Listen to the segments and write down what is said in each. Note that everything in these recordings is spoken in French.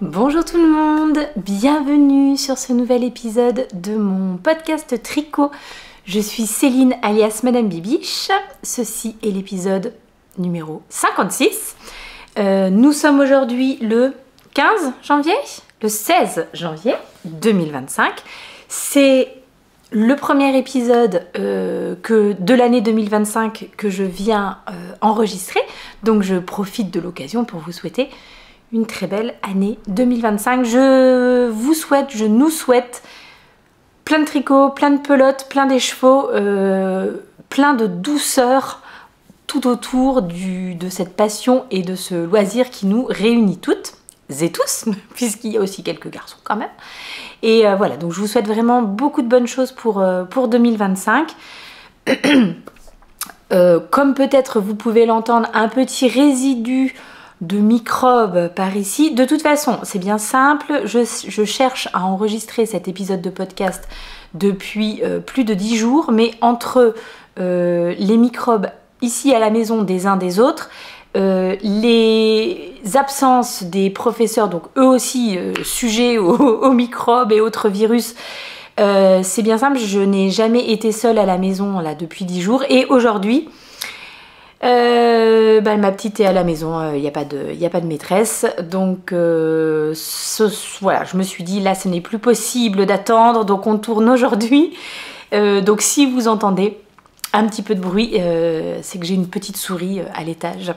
Bonjour tout le monde, bienvenue sur ce nouvel épisode de mon podcast tricot. Je suis Céline alias Madame Bibiche, ceci est l'épisode numéro 56. Nous sommes aujourd'hui le 15 janvier, le 16 janvier 2025. C'est le premier épisode de l'année 2025 que je viens enregistrer, donc je profite de l'occasion pour vous souhaiter une très belle année 2025. Je nous souhaite plein de tricots, plein de pelotes, plein d'écheveaux, plein de douceur tout autour de cette passion et de ce loisir qui nous réunit toutes et tous, puisqu'il y a aussi quelques garçons quand même. Et voilà, donc je vous souhaite vraiment beaucoup de bonnes choses pour 2025. Comme peut-être vous pouvez l'entendre, un petit résidu de microbes par ici. De toute façon, c'est bien simple, je cherche à enregistrer cet épisode de podcast depuis plus de 10 jours, mais entre les microbes ici à la maison des uns des autres, les absences des professeurs, donc eux aussi sujets aux microbes et autres virus, c'est bien simple, je n'ai jamais été seule à la maison là depuis 10 jours, et aujourd'hui ma petite est à la maison, il n'y a pas de maîtresse, donc voilà, je me suis dit là ce n'est plus possible d'attendre, donc on tourne aujourd'hui. Donc si vous entendez un petit peu de bruit, c'est que j'ai une petite souris à l'étage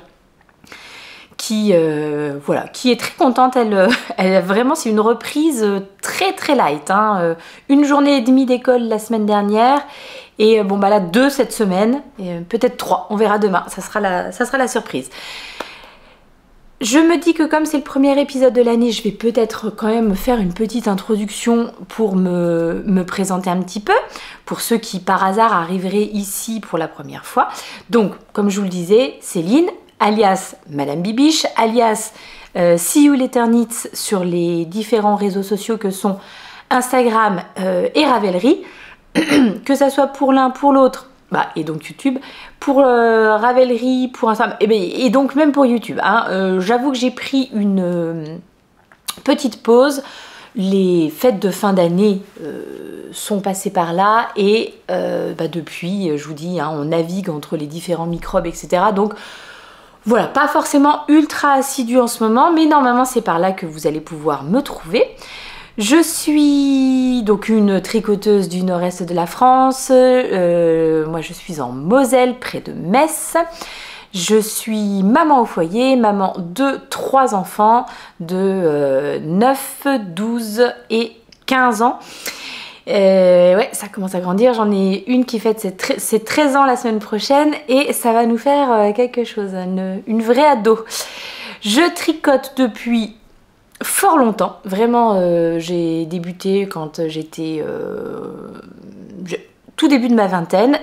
qui est très contente. Elle vraiment, c'est une reprise très très light, hein. Une journée et demie d'école la semaine dernière. Et bon bah là 2 cette semaine, et peut-être 3, on verra demain, ça sera la surprise. Je me dis que comme c'est le premier épisode de l'année, je vais peut-être quand même faire une petite introduction pour me présenter un petit peu, pour ceux qui par hasard arriveraient ici pour la première fois. Donc comme je vous le disais, Céline, alias Madame Bibiche, alias See You l'Eternit sur les différents réseaux sociaux que sont Instagram et Ravelry. Que ça soit pour l'un, pour l'autre, et donc YouTube, pour Ravelry, pour Instagram, et donc même pour YouTube, hein. J'avoue que j'ai pris une petite pause. Les fêtes de fin d'année sont passées par là, et depuis, je vous dis, hein, on navigue entre les différents microbes, etc. Donc voilà, pas forcément ultra assidue en ce moment, mais normalement c'est par là que vous allez pouvoir me trouver. Je suis donc une tricoteuse du nord-est de la France. Moi je suis en Moselle, près de Metz. Je suis maman au foyer, maman de 3 enfants de 9, 12 et 15 ans. Ouais, ça commence à grandir. J'en ai une qui fête ses 13 ans la semaine prochaine, et ça va nous faire quelque chose, une vraie ado. Je tricote depuis fort longtemps, vraiment. J'ai débuté quand j'étais tout début de ma vingtaine.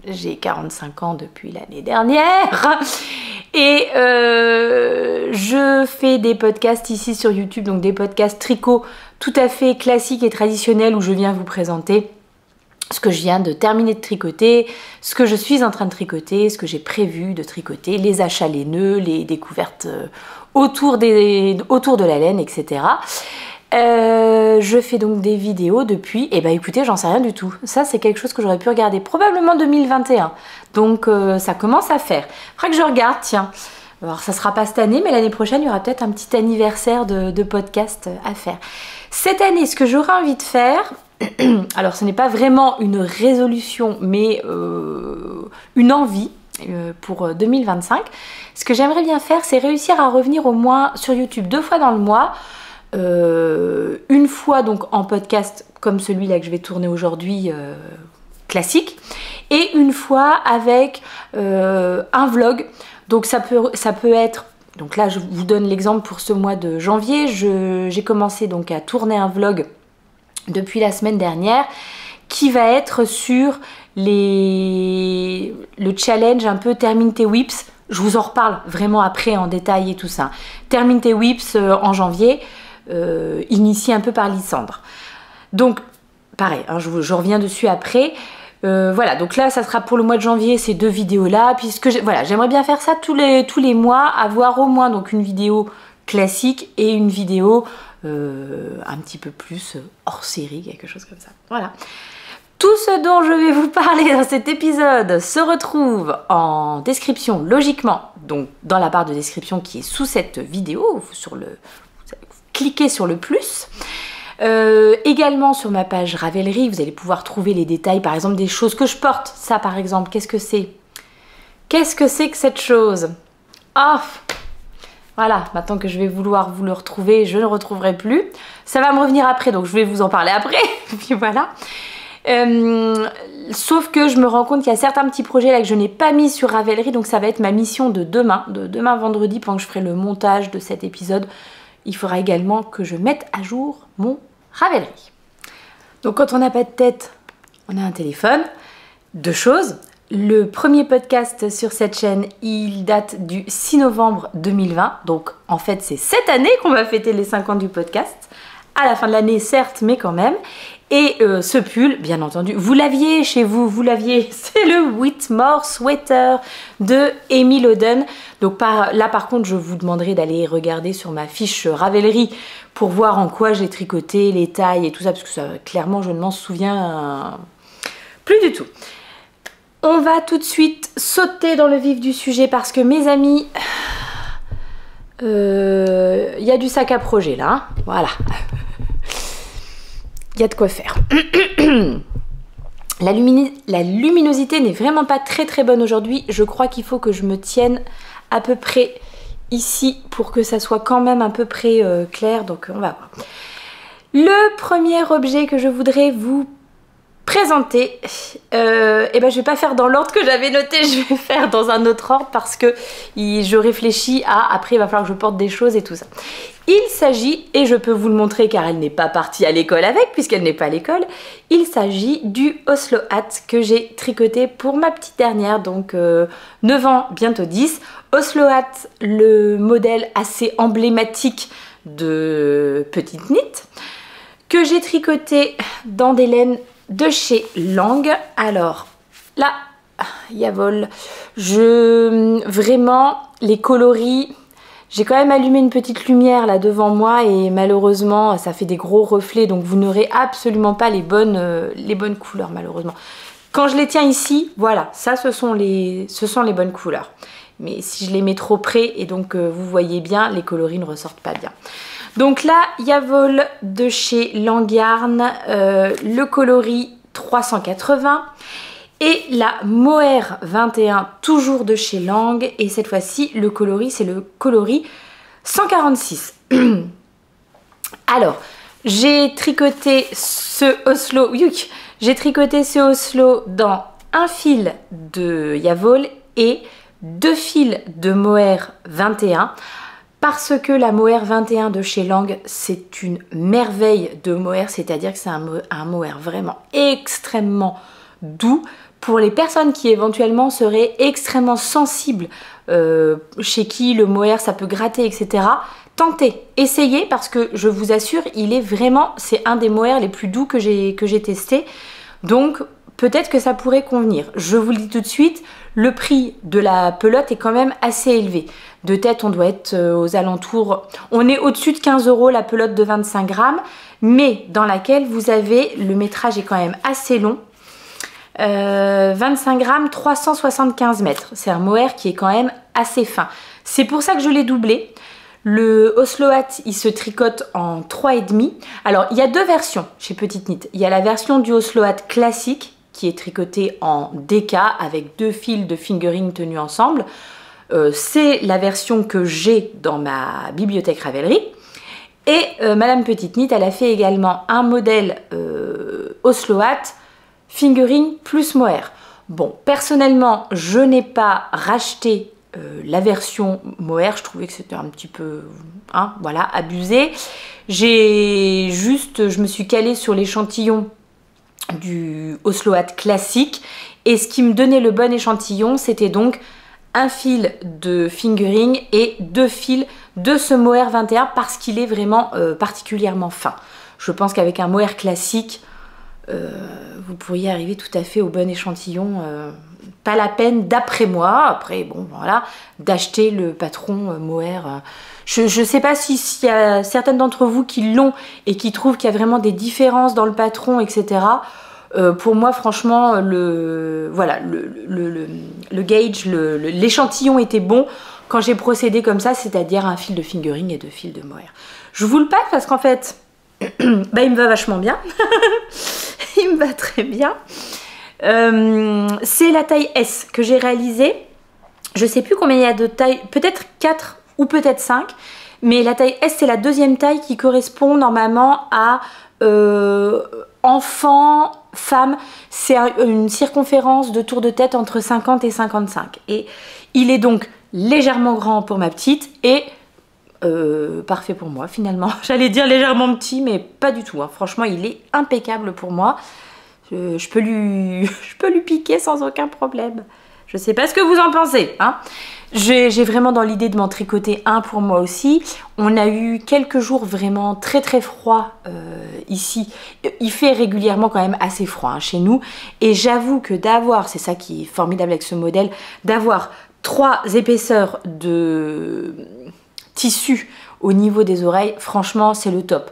J'ai 45 ans depuis l'année dernière, et je fais des podcasts ici sur YouTube, donc des podcasts tricot tout à fait classiques et traditionnels, où je viens vous présenter ce que je viens de terminer de tricoter, ce que je suis en train de tricoter, ce que j'ai prévu de tricoter, les achats, les nœuds, les découvertes autour de la laine, etc. Je fais donc des vidéos depuis, écoutez, j'en sais rien du tout. Ça, c'est quelque chose que j'aurais pu regarder probablement 2021. Donc ça commence à faire. Faudra que je regarde, tiens. Alors ça sera pas cette année, mais l'année prochaine, il y aura peut-être un petit anniversaire de podcast à faire. Cette année, ce que j'aurais envie de faire, alors ce n'est pas vraiment une résolution, mais une envie pour 2025. Ce que j'aimerais bien faire, c'est réussir à revenir au moins sur YouTube 2 fois dans le mois. Une fois donc en podcast comme celui-là que je vais tourner aujourd'hui, classique, et une fois avec un vlog. Donc ça peut être, donc là je vous donne l'exemple pour ce mois de janvier, j'ai commencé donc à tourner un vlog depuis la semaine dernière, qui va être sur le challenge un peu Termine tes whips. Je vous en reparle vraiment après en détail et tout ça. Termine tes whips en janvier, initié un peu par Lysandre. Donc pareil, hein, je reviens dessus après. Voilà, donc là ça sera pour le mois de janvier, ces 2 vidéos là, puisque voilà, j'aimerais bien faire ça tous les mois, avoir au moins donc une vidéo classique et une vidéo un petit peu plus hors série, quelque chose comme ça. Voilà. Tout ce dont je vais vous parler dans cet épisode se retrouve en description, logiquement, donc dans la barre de description qui est sous cette vidéo, cliquez sur le plus. Également sur ma page Ravelry, vous allez pouvoir trouver les détails, par exemple des choses que je porte. Ça par exemple, qu'est-ce que c'est? Qu'est-ce que c'est que cette chose? Ah, voilà, maintenant que je vais vouloir vous le retrouver, je ne le retrouverai plus. Ça va me revenir après, donc je vais vous en parler après. Et puis voilà. Sauf que je me rends compte qu'il y a certains petits projets là que je n'ai pas mis sur Ravelry, donc ça va être ma mission de demain vendredi, pendant que je ferai le montage de cet épisode. Il faudra également que je mette à jour mon Ravelry. Donc quand on n'a pas de tête, on a un téléphone. Deux choses. Le premier podcast sur cette chaîne, il date du 6 novembre 2020. Donc en fait, c'est cette année qu'on va fêter les 5 ans du podcast. À la fin de l'année, certes, mais quand même. Et ce pull, bien entendu, vous l'aviez chez vous, vous l'aviez. C'est le Whitmore Sweater de Emile Oden. Donc là, par contre, je vous demanderai d'aller regarder sur ma fiche Ravelry pour voir en quoi j'ai tricoté, les tailles et tout ça, parce que ça, clairement, je ne m'en souviens plus du tout. On va tout de suite sauter dans le vif du sujet parce que mes amis, il y a du sac à projet là, hein, voilà. Il y a de quoi faire. La luminosité n'est vraiment pas très bonne aujourd'hui. Je crois qu'il faut que je me tienne à peu près ici pour que ça soit quand même à peu près clair. Donc on va voir. Le premier objet que je voudrais vous présenter, et ben je vais pas faire dans l'ordre que j'avais noté, je vais faire dans un autre ordre parce que je réfléchis à après il va falloir que je porte des choses et tout ça. Il s'agit, et je peux vous le montrer car elle n'est pas partie à l'école avec puisqu'elle n'est pas à l'école, il s'agit du Oslo Hat que j'ai tricoté pour ma petite dernière, donc 9 ans, bientôt 10. Oslo Hat, le modèle assez emblématique de Petite Knit, que j'ai tricoté dans des laines de chez Lang. Alors là, Yavol, vraiment les coloris, j'ai quand même allumé une petite lumière là devant moi et malheureusement ça fait des gros reflets, donc vous n'aurez absolument pas les bonnes couleurs malheureusement. Quand je les tiens ici, voilà, ça ce sont les bonnes couleurs. Mais si je les mets trop près et donc vous voyez bien, les coloris ne ressortent pas bien. Donc là, Yavol de chez Lang Yarn, le coloris 380 et la Mohair 21 toujours de chez Lang, et cette fois-ci le coloris c'est le coloris 146. Alors, j'ai tricoté ce Oslo, dans un fil de Yavol et 2 fils de Mohair 21. Parce que la Mohair 21 de chez Lang, c'est une merveille de mohair, c'est-à-dire que c'est un mohair vraiment extrêmement doux. Pour les personnes qui éventuellement seraient extrêmement sensibles, chez qui le mohair ça peut gratter, etc. Tentez, essayez, parce que je vous assure, c'est un des mohairs les plus doux que j'ai testé. Donc peut-être que ça pourrait convenir. Je vous le dis tout de suite, le prix de la pelote est quand même assez élevé. De tête, on doit être aux alentours, on est au-dessus de 15 € la pelote de 25 grammes, mais dans laquelle vous avez, le métrage est quand même assez long. 25 grammes, 375 mètres. C'est un mohair qui est quand même assez fin. C'est pour ça que je l'ai doublé. Le Oslo Hat, il se tricote en 3,5. Alors, il y a deux versions chez Petite Knit. Il y a la version du Oslo Hat classique, qui est tricoté en DK avec 2 fils de fingering tenus ensemble. C'est la version que j'ai dans ma bibliothèque Ravelry. Et Madame Petite Knit, elle a fait également un modèle Oslo Hat fingering plus mohair. Bon, personnellement, je n'ai pas racheté la version mohair, je trouvais que c'était un petit peu voilà, abusé. Je me suis calée sur l'échantillon du Oslo Hat classique, et ce qui me donnait le bon échantillon, c'était donc un fil de fingering et 2 fils de ce mohair 21 parce qu'il est vraiment particulièrement fin. Je pense qu'avec un mohair classique, vous pourriez arriver tout à fait au bon échantillon. Pas la peine, d'après moi, après bon voilà, d'acheter le patron Mohair. Je ne sais pas s'il y a certaines d'entre vous qui l'ont et qui trouvent qu'il y a vraiment des différences dans le patron, etc. Pour moi, franchement, le gauge, l'échantillon était bon quand j'ai procédé comme ça, c'est-à-dire un fil de fingering et 2 fils de Mohair. Je vous le passe parce qu'en fait, bah, il me va vachement bien. Il me va très bien. C'est la taille S que j'ai réalisée. Je sais plus combien il y a de tailles, peut-être 4 ou peut-être 5, mais la taille S c'est la deuxième taille qui correspond normalement à enfant, femme. C'est une circonférence de tour de tête entre 50 et 55. Et il est donc légèrement grand pour ma petite et parfait pour moi finalement. J'allais dire légèrement petit, mais pas du tout, hein. Franchement, il est impeccable pour moi. Je peux lui piquer sans aucun problème. Je sais pas ce que vous en pensez, hein. J'ai vraiment dans l'idée de m'en tricoter un pour moi aussi. On a eu quelques jours vraiment très très froids ici. Il fait régulièrement quand même assez froid, hein, chez nous. Et j'avoue que d'avoir, c'est ça qui est formidable avec ce modèle, d'avoir 3 épaisseurs de tissu au niveau des oreilles, franchement c'est le top.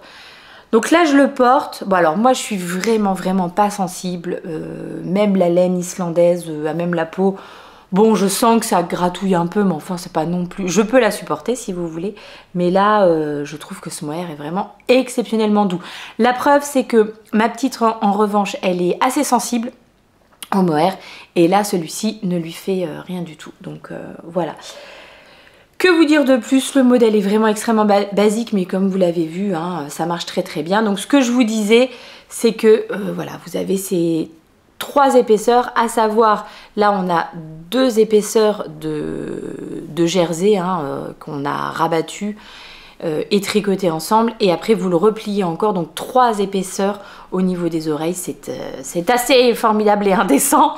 Donc là je le porte, bon alors moi je suis vraiment pas sensible, même la laine islandaise, à même la peau, bon je sens que ça gratouille un peu mais enfin c'est pas non plus, je peux la supporter si vous voulez, mais là je trouve que ce mohair est vraiment exceptionnellement doux. La preuve c'est que ma petite en revanche elle est assez sensible au mohair et là celui-ci ne lui fait rien du tout, donc voilà. Que vous dire de plus, le modèle est vraiment extrêmement basique, mais comme vous l'avez vu, hein, ça marche très bien. Donc ce que je vous disais, c'est que voilà, vous avez ces 3 épaisseurs, à savoir, là on a 2 épaisseurs de jersey hein, qu'on a rabattu et tricoté ensemble, et après vous le repliez encore, donc 3 épaisseurs au niveau des oreilles, c'est assez formidable et indécent.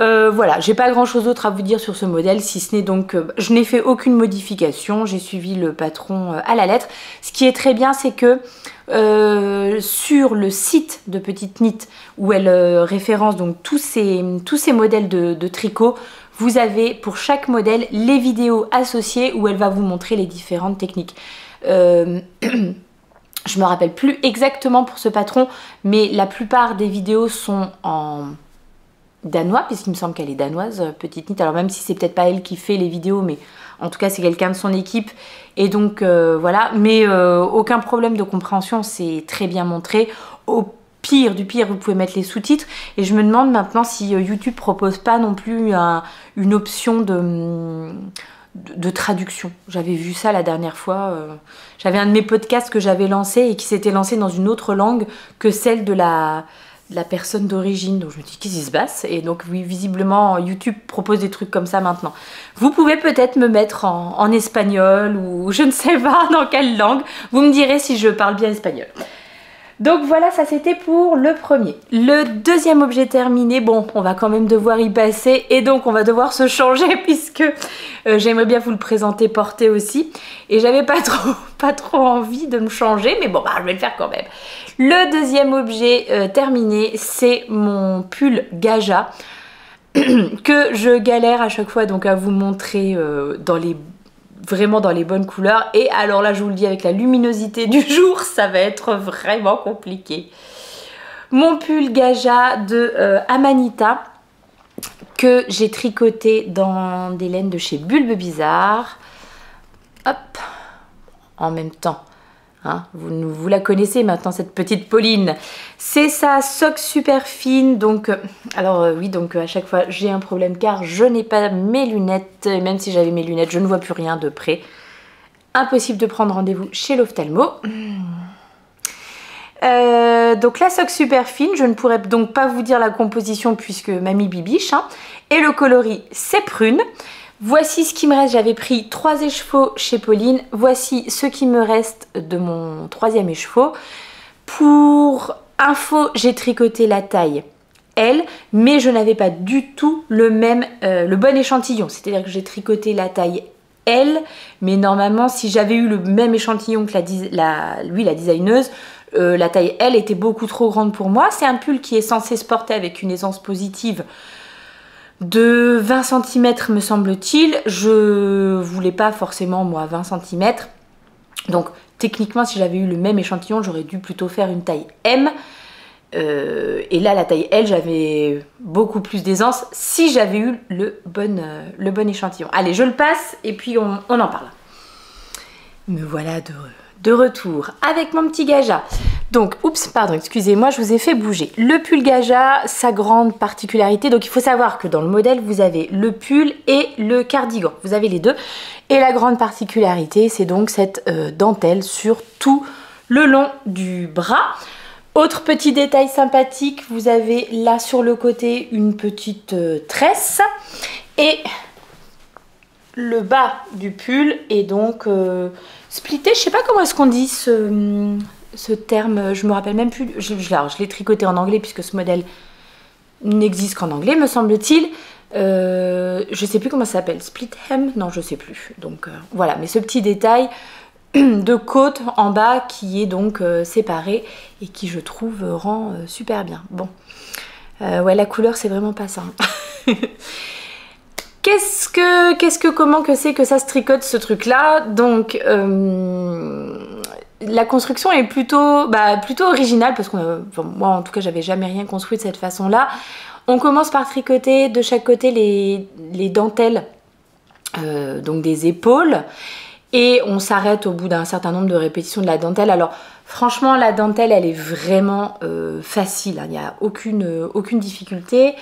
Voilà, j'ai pas grand chose d'autre à vous dire sur ce modèle, si ce n'est donc je n'ai fait aucune modification, j'ai suivi le patron à la lettre. Ce qui est très bien, c'est que sur le site de Petite Knit, où elle référence donc tous ces modèles de tricot, vous avez pour chaque modèle les vidéos associées où elle va vous montrer les différentes techniques. Je me rappelle plus exactement pour ce patron, mais la plupart des vidéos sont en danois, puisqu'il me semble qu'elle est danoise, Petite Knit. Alors même si c'est peut-être pas elle qui fait les vidéos, mais en tout cas c'est quelqu'un de son équipe. Et donc voilà, mais aucun problème de compréhension, c'est très bien montré. Au pire du pire, vous pouvez mettre les sous-titres. Et je me demande maintenant si YouTube propose pas non plus une option de traduction. J'avais vu ça la dernière fois. J'avais un de mes podcasts que j'avais lancé et qui s'était lancé dans une autre langue que celle de la personne d'origine. Donc je me dis qu'est-ce qui se passe, et donc oui, visiblement YouTube propose des trucs comme ça maintenant. Vous pouvez peut-être me mettre en espagnol ou je ne sais pas dans quelle langue, vous me direz si je parle bien espagnol. Donc voilà, ça c'était pour le premier. Le deuxième objet terminé, bon on va quand même devoir y passer et donc on va devoir se changer puisque j'aimerais bien vous le présenter porté aussi, et j'avais pas trop envie de me changer, mais bon bah je vais le faire quand même. Le deuxième objet terminé, c'est mon pull Gaja que je galère à chaque fois donc à vous montrer vraiment dans les bonnes couleurs. Et alors là je vous le dis, avec la luminosité du jour, ça va être vraiment compliqué. Mon pull Gaja de Amanita que j'ai tricoté dans des laines de chez Bulbe Bizarre. Hop, en même temps. Hein, vous la connaissez maintenant, cette petite Pauline. C'est sa soque super fine. Donc, oui, donc à chaque fois j'ai un problème car je n'ai pas mes lunettes. Et même si j'avais mes lunettes, je ne vois plus rien de près. Impossible de prendre rendez-vous chez l'ophtalmo. Donc la soque super fine, je ne pourrais donc pas vous dire la composition puisque mamie bibiche. Hein, et le coloris c'est prune. Voici ce qui me reste, j'avais pris 3 écheveaux chez Pauline, voici ce qui me reste de mon 3e écheveau. Pour info, j'ai tricoté la taille L, mais je n'avais pas du tout le bon échantillon, c'est-à-dire que j'ai tricoté la taille L, mais normalement si j'avais eu le même échantillon que la designeuse, La taille L était beaucoup trop grande pour moi. C'est un pull qui est censé se porter avec une aisance positive de 20 cm me semble-t-il. Je voulais pas forcément moi 20 cm. Donc techniquement si j'avais eu le même échantillon, j'aurais dû plutôt faire une taille M. Et là la taille L, j'avais beaucoup plus d'aisance si j'avais eu le bon échantillon. Allez, je le passe et puis on en parle. Me voilà de retour avec mon petit Gaja. Donc, oups, pardon, excusez-moi, je vous ai fait bouger. Le pull Gaja, sa grande particularité, donc il faut savoir que dans le modèle, vous avez le pull et le cardigan. Vous avez les deux. Et la grande particularité, c'est donc cette dentelle sur tout le long du bras. Autre petit détail sympathique, vous avez là sur le côté une petite tresse. Et le bas du pull est donc splitté. Je sais pas comment est-ce qu'on dit ce terme, je me rappelle même plus. Je l'ai tricoté en anglais puisque ce modèle n'existe qu'en anglais, me semble-t-il. Je sais plus comment ça s'appelle. Split hem? Non, je sais plus. Donc voilà, mais ce petit détail de côte en bas qui est donc séparé et qui je trouve rend super bien. Bon, ouais, la couleur c'est vraiment pas ça. Comment que c'est que ça se tricote ce truc là? Donc la construction est plutôt originale parce que moi en tout cas j'avais jamais rien construit de cette façon là. On commence par tricoter de chaque côté les dentelles donc des épaules et on s'arrête au bout d'un certain nombre de répétitions de la dentelle. Alors franchement la dentelle elle est vraiment facile, hein. Il n'y a aucune difficulté.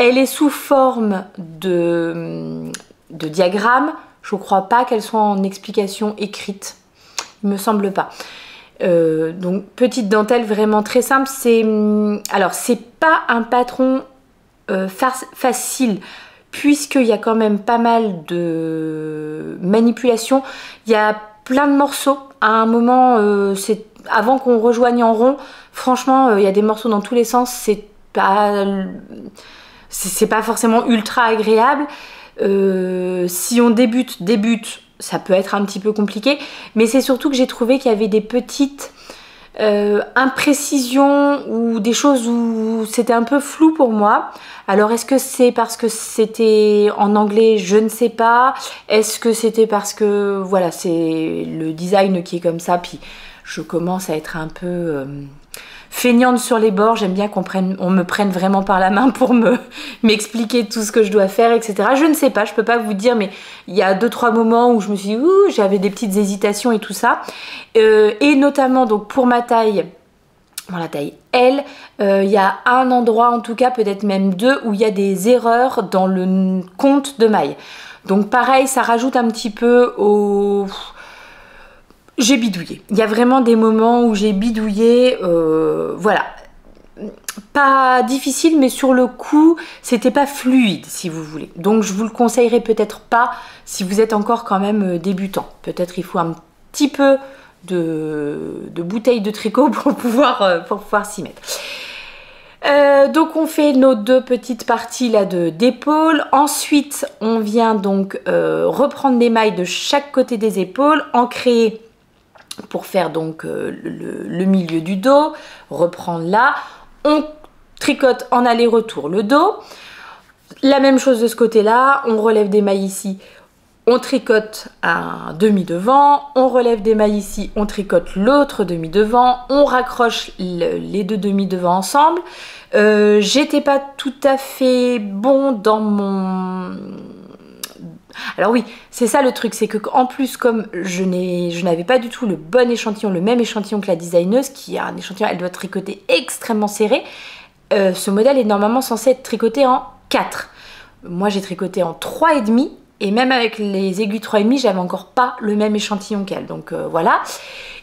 Elle est sous forme de diagramme. Je ne crois pas qu'elle soit en explication écrite. Il me semble pas. Donc petite dentelle vraiment très simple. Alors c'est pas un patron facile puisqu'il y a quand même pas mal de manipulations. Il y a plein de morceaux. À un moment, avant qu'on rejoigne en rond, franchement, il y a des morceaux dans tous les sens. C'est pas forcément ultra agréable. Si on débute, ça peut être un petit peu compliqué, mais c'est surtout que j'ai trouvé qu'il y avait des petites imprécisions ou des choses où c'était un peu flou pour moi. Alors est-ce que c'est parce que c'était en anglais? Je ne sais pas. Est-ce que c'était parce que voilà, c'est le design qui est comme ça, puis je commence à être un peu feignante sur les bords, j'aime bien qu'on me prenne vraiment par la main pour m'expliquer tout ce que je dois faire, etc. Je ne sais pas, je peux pas vous dire, mais il y a 2-3 moments où je me suis dit, j'avais des petites hésitations et tout ça. Et notamment, donc pour ma taille, la taille L, il y a un endroit, en tout cas peut-être même deux, où il y a des erreurs dans le compte de mailles. Donc pareil, ça rajoute un petit peu au... J'ai bidouillé. Il y a vraiment des moments où j'ai bidouillé, voilà. Pas difficile, mais sur le coup, c'était pas fluide, si vous voulez. Donc je vous le conseillerais peut-être pas si vous êtes encore quand même débutant. Peut-être il faut un petit peu de bouteille de tricot pour pouvoir s'y mettre. Donc on fait nos deux petites parties là d'épaule. Ensuite, on vient donc reprendre les mailles de chaque côté des épaules, en créer pour faire donc le milieu du dos, reprendre là, on tricote en aller-retour le dos, la même chose de ce côté là, on relève des mailles ici, on tricote un demi devant, on relève des mailles ici, on tricote l'autre demi devant, on raccroche les deux demi devant ensemble. J'étais pas tout à fait bon dans mon... Alors oui, c'est ça le truc, c'est que en plus comme je n'avais pas du tout le bon échantillon, le même échantillon que la designeuse, qui a un échantillon, elle doit tricoter extrêmement serré. Ce modèle est normalement censé être tricoté en 4. Moi j'ai tricoté en 3,5 et même avec les aiguilles 3,5, j'avais encore pas le même échantillon qu'elle. Donc voilà.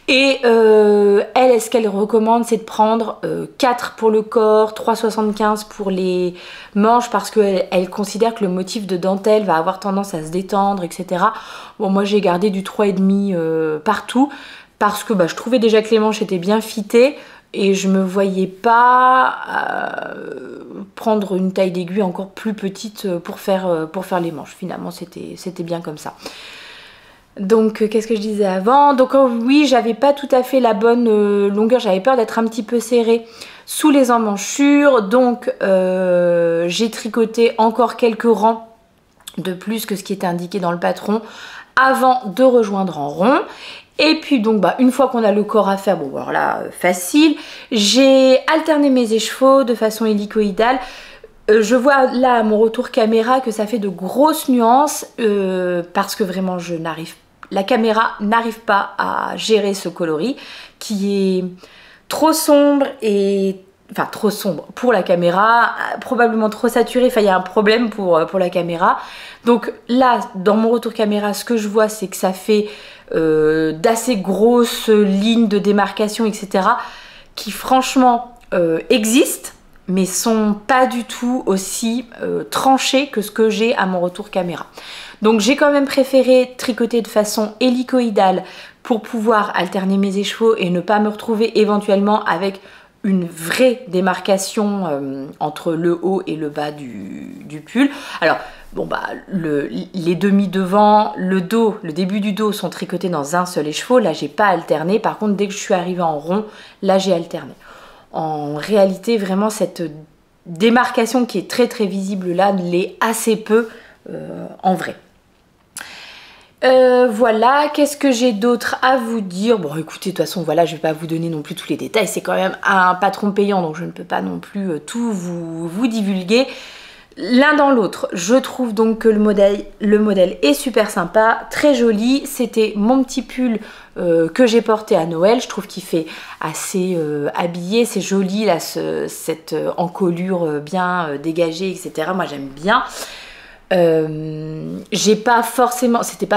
Et elle, ce qu'elle recommande, c'est de prendre 4 pour le corps, 3,75 pour les manches, parce qu'elle considère que le motif de dentelle va avoir tendance à se détendre, etc. Bon, moi j'ai gardé du 3,5 partout, parce que je trouvais déjà que les manches étaient bien fitées, et je me voyais pas prendre une taille d'aiguille encore plus petite pour faire les manches. Finalement, c'était bien comme ça. Donc qu'est-ce que je disais avant? Donc oui, j'avais pas tout à fait la bonne longueur, j'avais peur d'être un petit peu serrée sous les emmanchures, donc j'ai tricoté encore quelques rangs de plus que ce qui était indiqué dans le patron avant de rejoindre en rond. Et puis donc une fois qu'on a le corps à faire, bon alors là facile, j'ai alterné mes écheveaux de façon hélicoïdale. Je vois là à mon retour caméra que ça fait de grosses nuances parce que vraiment la caméra n'arrive pas à gérer ce coloris qui est trop sombre et enfin trop sombre pour la caméra, probablement trop saturé, enfin il y a un problème pour la caméra. Donc là dans mon retour caméra ce que je vois c'est que ça fait d'assez grosses lignes de démarcation etc. qui franchement existent mais sont pas du tout aussi tranchées que ce que j'ai à mon retour caméra. Donc j'ai quand même préféré tricoter de façon hélicoïdale pour pouvoir alterner mes écheveaux et ne pas me retrouver éventuellement avec une vraie démarcation entre le haut et le bas du pull. Alors bon les demi devant, le dos, le début du dos sont tricotés dans un seul écheveau. Là j'ai pas alterné. Par contre dès que je suis arrivée en rond, là j'ai alterné. En réalité, vraiment, cette démarcation qui est très très visible là, l'est assez peu en vrai. Voilà, qu'est-ce que j'ai d'autre à vous dire? Bon, écoutez, de toute façon, voilà, je ne vais pas vous donner non plus tous les détails. C'est quand même un patron payant, donc je ne peux pas non plus tout vous divulguer. L'un dans l'autre, je trouve donc que le modèle est super sympa, très joli. C'était mon petit pull que j'ai porté à Noël. Je trouve qu'il fait assez habillé, c'est joli là, cette encolure bien dégagée, etc. Moi j'aime bien. C'était pas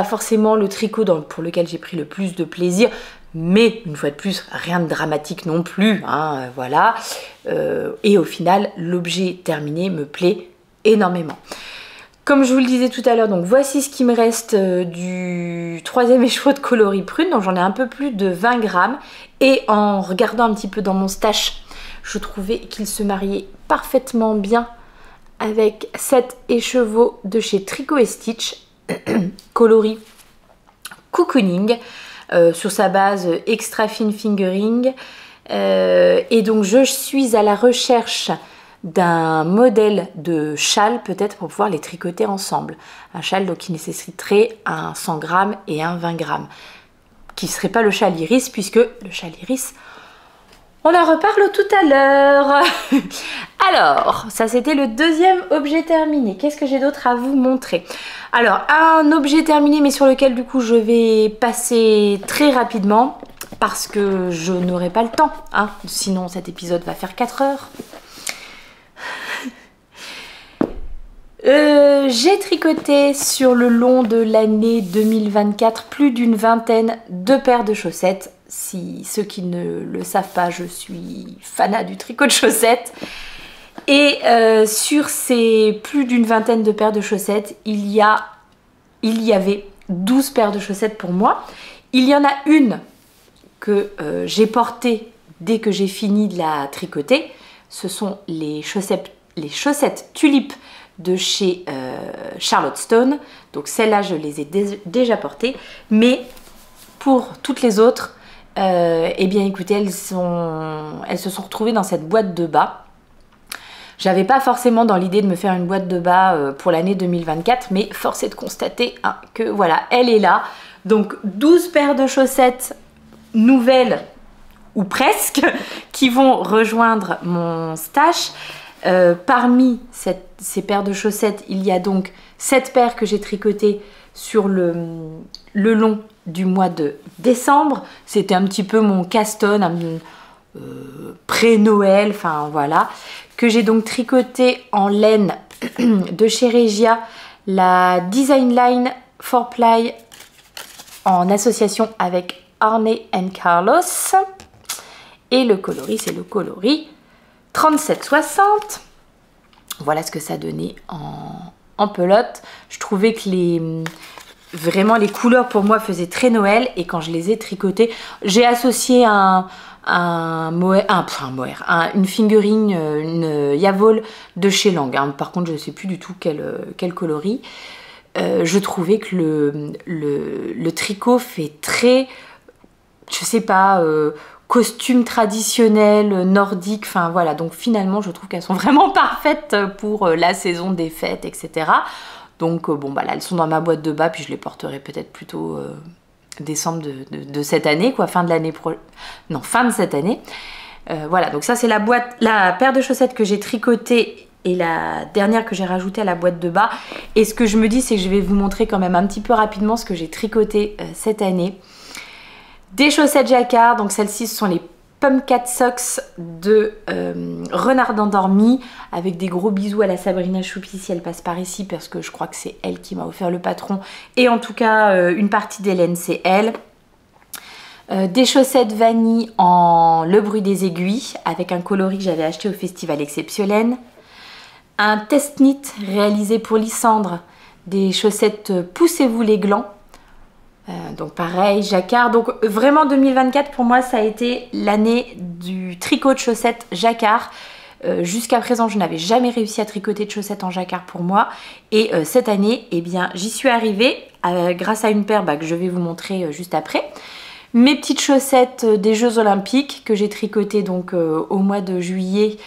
forcément le tricot pour lequel j'ai pris le plus de plaisir. Mais une fois de plus, rien de dramatique non plus, hein, voilà. Et au final, l'objet terminé me plaît énormément. Comme je vous le disais tout à l'heure, donc voici ce qui me reste du troisième écheveau de coloris prune. Donc j'en ai un peu plus de 20 grammes. Et en regardant un petit peu dans mon stash, je trouvais qu'il se mariait parfaitement bien avec cet écheveau de chez Tricot & Stitch, coloris cocooning, sur sa base extra fine fingering. Et donc je suis à la recherche d'un modèle de châle peut-être pour pouvoir les tricoter ensemble. Un châle donc qui nécessiterait un 100 grammes et un 20 grammes. Qui ne serait pas le châle iris puisque le châle iris, on en reparle tout à l'heure. Alors, ça c'était le deuxième objet terminé. Qu'est-ce que j'ai d'autre à vous montrer? Alors, un objet terminé mais sur lequel du coup je vais passer très rapidement parce que je n'aurai pas le temps, hein. Sinon cet épisode va faire 4 heures. J'ai tricoté sur le long de l'année 2024 plus d'une vingtaine de paires de chaussettes. Si ceux qui ne le savent pas, je suis fanat du tricot de chaussettes. Et sur ces plus d'une vingtaine de paires de chaussettes, il y avait 12 paires de chaussettes pour moi. Il y en a une que j'ai portée dès que j'ai fini de la tricoter. Ce sont les chaussettes tulipes de chez Charlotte Stone. Donc celles-là, je les ai déjà portées. Mais pour toutes les autres, eh bien écoutez, elles se sont retrouvées dans cette boîte de bas. J'avais pas forcément dans l'idée de me faire une boîte de bas pour l'année 2024, mais force est de constater hein, que voilà, elle est là. Donc 12 paires de chaussettes nouvelles, ou presque, qui vont rejoindre mon stash. Parmi ces paires de chaussettes, il y a donc 7 paires que j'ai tricotées sur le long du mois de décembre. C'était un petit peu mon caston pré-Noël, enfin voilà, que j'ai donc tricoté en laine de chez Regia, la Design Line 4-ply en association avec Arne & Carlos. Et le coloris, c'est le coloris 3760. Voilà ce que ça donnait en pelote. Je trouvais que vraiment les couleurs pour moi faisaient très Noël et quand je les ai tricotées, j'ai associé une fingering, une Yavol de chez Lang. Hein. Par contre, je ne sais plus du tout quel coloris. je trouvais que le tricot fait très, je sais pas, costume traditionnel, nordique, enfin voilà. Donc finalement, je trouve qu'elles sont vraiment parfaites pour la saison des fêtes, etc. Donc bon, bah là, elles sont dans ma boîte de bas, puis je les porterai peut-être plutôt décembre de cette année, quoi, fin de l'année non, fin de cette année. Voilà, donc ça c'est la paire de chaussettes que j'ai tricotée et la dernière que j'ai rajoutée à la boîte de bas. Et ce que je me dis, c'est que je vais vous montrer quand même un petit peu rapidement ce que j'ai tricoté cette année. Des chaussettes jacquard, donc celles-ci ce sont les Pumpcat Socks de Renard Endormi, avec des gros bisous à la Sabrina Choupi si elle passe par ici, parce que je crois que c'est elle qui m'a offert le patron, et en tout cas une partie d'Hélène c'est elle. Des chaussettes vanille en Le Bruit des Aiguilles, avec un coloris que j'avais acheté au Festival Exceptionnel. Un test knit réalisé pour Lysandre, des chaussettes Poussez-vous les glands. Donc pareil, jacquard. Donc vraiment 2024 pour moi ça a été l'année du tricot de chaussettes jacquard. Jusqu'à présent je n'avais jamais réussi à tricoter de chaussettes en jacquard pour moi. Et cette année, eh bien j'y suis arrivée grâce à une paire que je vais vous montrer juste après. Mes petites chaussettes des Jeux Olympiques que j'ai tricotées donc au mois de juillet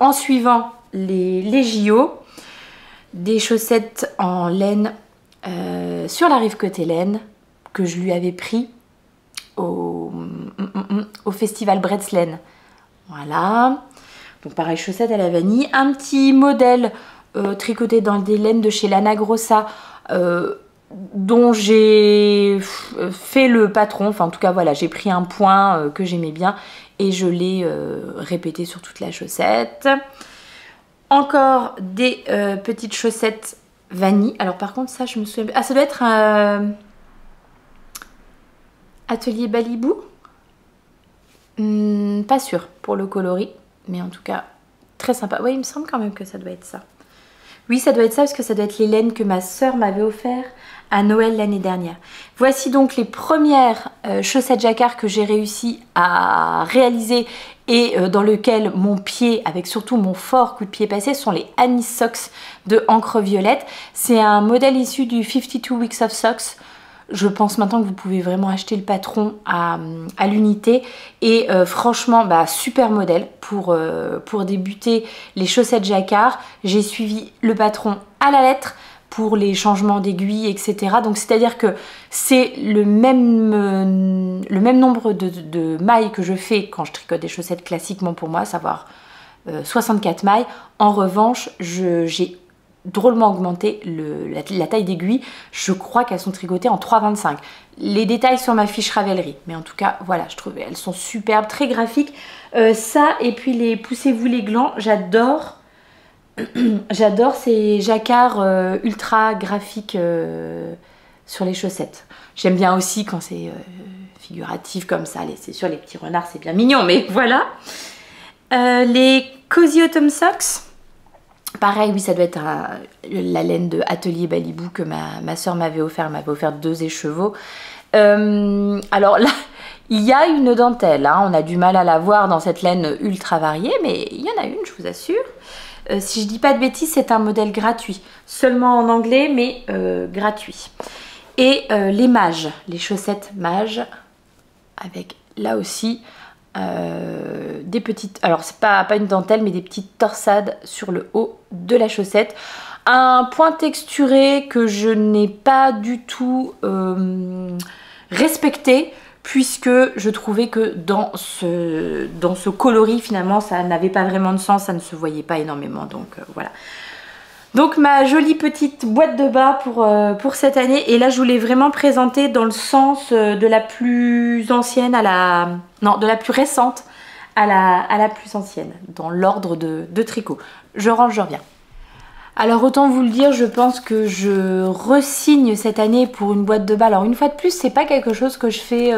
en suivant les JO. Des chaussettes en laine sur la rive côté laine, que je lui avais pris au festival Bretslaine. Voilà. Donc pareil, chaussettes à la vanille. Un petit modèle tricoté dans des laines de chez Lana Grossa, dont j'ai fait le patron. Enfin en tout cas voilà, j'ai pris un point que j'aimais bien et je l'ai répété sur toute la chaussette. Encore des petites chaussettes vanille. Alors par contre ça je me souviens... Ah ça doit être... Atelier Balibou, pas sûr pour le coloris, mais en tout cas très sympa. Oui, il me semble quand même que ça doit être ça. Oui, ça doit être ça parce que ça doit être les laines que ma soeur m'avait offert à Noël l'année dernière. Voici donc les premières chaussettes jacquard que j'ai réussi à réaliser et dans lequel mon pied, avec surtout mon fort coup de pied passé, sont les Annie Socks de encre violette. C'est un modèle issu du 52 Weeks of Socks. Je pense maintenant que vous pouvez vraiment acheter le patron à l'unité. Et franchement, bah, super modèle pour débuter les chaussettes jacquard. J'ai suivi le patron à la lettre pour les changements d'aiguilles, etc. Donc c'est-à-dire que c'est le même nombre de mailles que je fais quand je tricote des chaussettes classiquement pour moi, à savoir 64 mailles. En revanche, j'ai drôlement augmenté la taille d'aiguille. Je crois qu'elles sont tricotées en 3,25. Les détails sur ma fiche Ravelry, mais en tout cas voilà, je trouvais elles sont superbes, très graphiques. Ça et puis les Poussez-vous les glands, j'adore. J'adore ces jacquards ultra graphiques sur les chaussettes. J'aime bien aussi quand c'est figuratif comme ça. C'est sûr, les petits renards c'est bien mignon, mais voilà. Les Cozy Autumn Socks. Pareil, oui, ça doit être la laine de Atelier Balibou que ma soeur m'avait offert. Elle m'avait offert 2 écheveaux. Alors là, il y a une dentelle. Hein, on a du mal à la voir dans cette laine ultra variée, mais il y en a une, je vous assure. Si je dis pas de bêtises, c'est un modèle gratuit. Seulement en anglais, mais gratuit. Et les mages, les chaussettes mages, avec là aussi... des petites, alors c'est pas une dentelle mais des petites torsades sur le haut de la chaussette, un point texturé que je n'ai pas du tout respecté puisque je trouvais que dans ce coloris finalement ça n'avait pas vraiment de sens, ça ne se voyait pas énormément, donc voilà. Donc ma jolie petite boîte de bas pour cette année. Et là je voulais vraiment présenter dans le sens de la plus ancienne à la... Non, de la plus récente à la plus ancienne. Dans l'ordre de tricot. Je range, je reviens. Alors autant vous le dire, je pense que je resigne cette année pour une boîte de bas. Alors une fois de plus, c'est pas quelque chose que je fais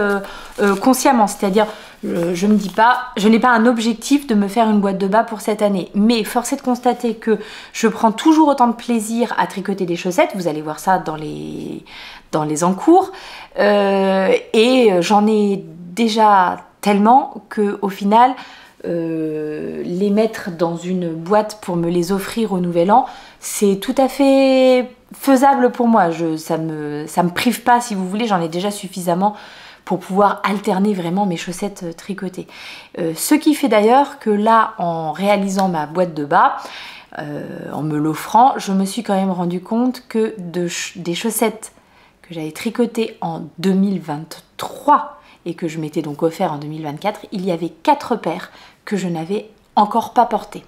consciemment. C'est-à-dire, je me dis pas, je n'ai pas un objectif de me faire une boîte de bas pour cette année. Mais force est de constater que je prends toujours autant de plaisir à tricoter des chaussettes. Vous allez voir ça dans les encours. Et j'en ai déjà tellement qu'au final... les mettre dans une boîte pour me les offrir au Nouvel An, c'est tout à fait faisable pour moi. Ça me prive pas, si vous voulez, j'en ai déjà suffisamment pour pouvoir alterner vraiment mes chaussettes tricotées. Ce qui fait d'ailleurs que là, en réalisant ma boîte de bas, en me l'offrant, je me suis quand même rendu compte que des chaussettes que j'avais tricotées en 2023 et que je m'étais donc offert en 2024, il y avait 4 paires que je n'avais encore pas portées.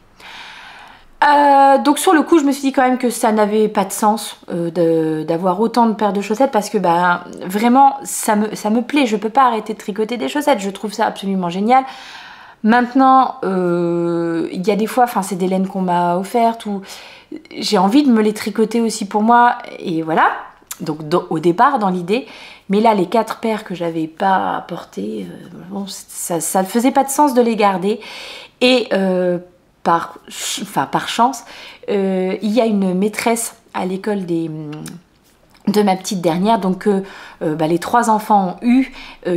Donc sur le coup, je me suis dit quand même que ça n'avait pas de sens d'avoir autant de paires de chaussettes parce que vraiment ça me plaît. Je peux pas arrêter de tricoter des chaussettes, je trouve ça absolument génial. Maintenant, il y a des fois, c'est des laines qu'on m'a offertes ou j'ai envie de me les tricoter aussi pour moi et voilà. Donc au départ dans l'idée, mais là les 4 paires que j'avais pas portées, bon, ça ne faisait pas de sens de les garder et par chance, il y a une maîtresse à l'école de ma petite dernière, donc les 3 enfants ont eu,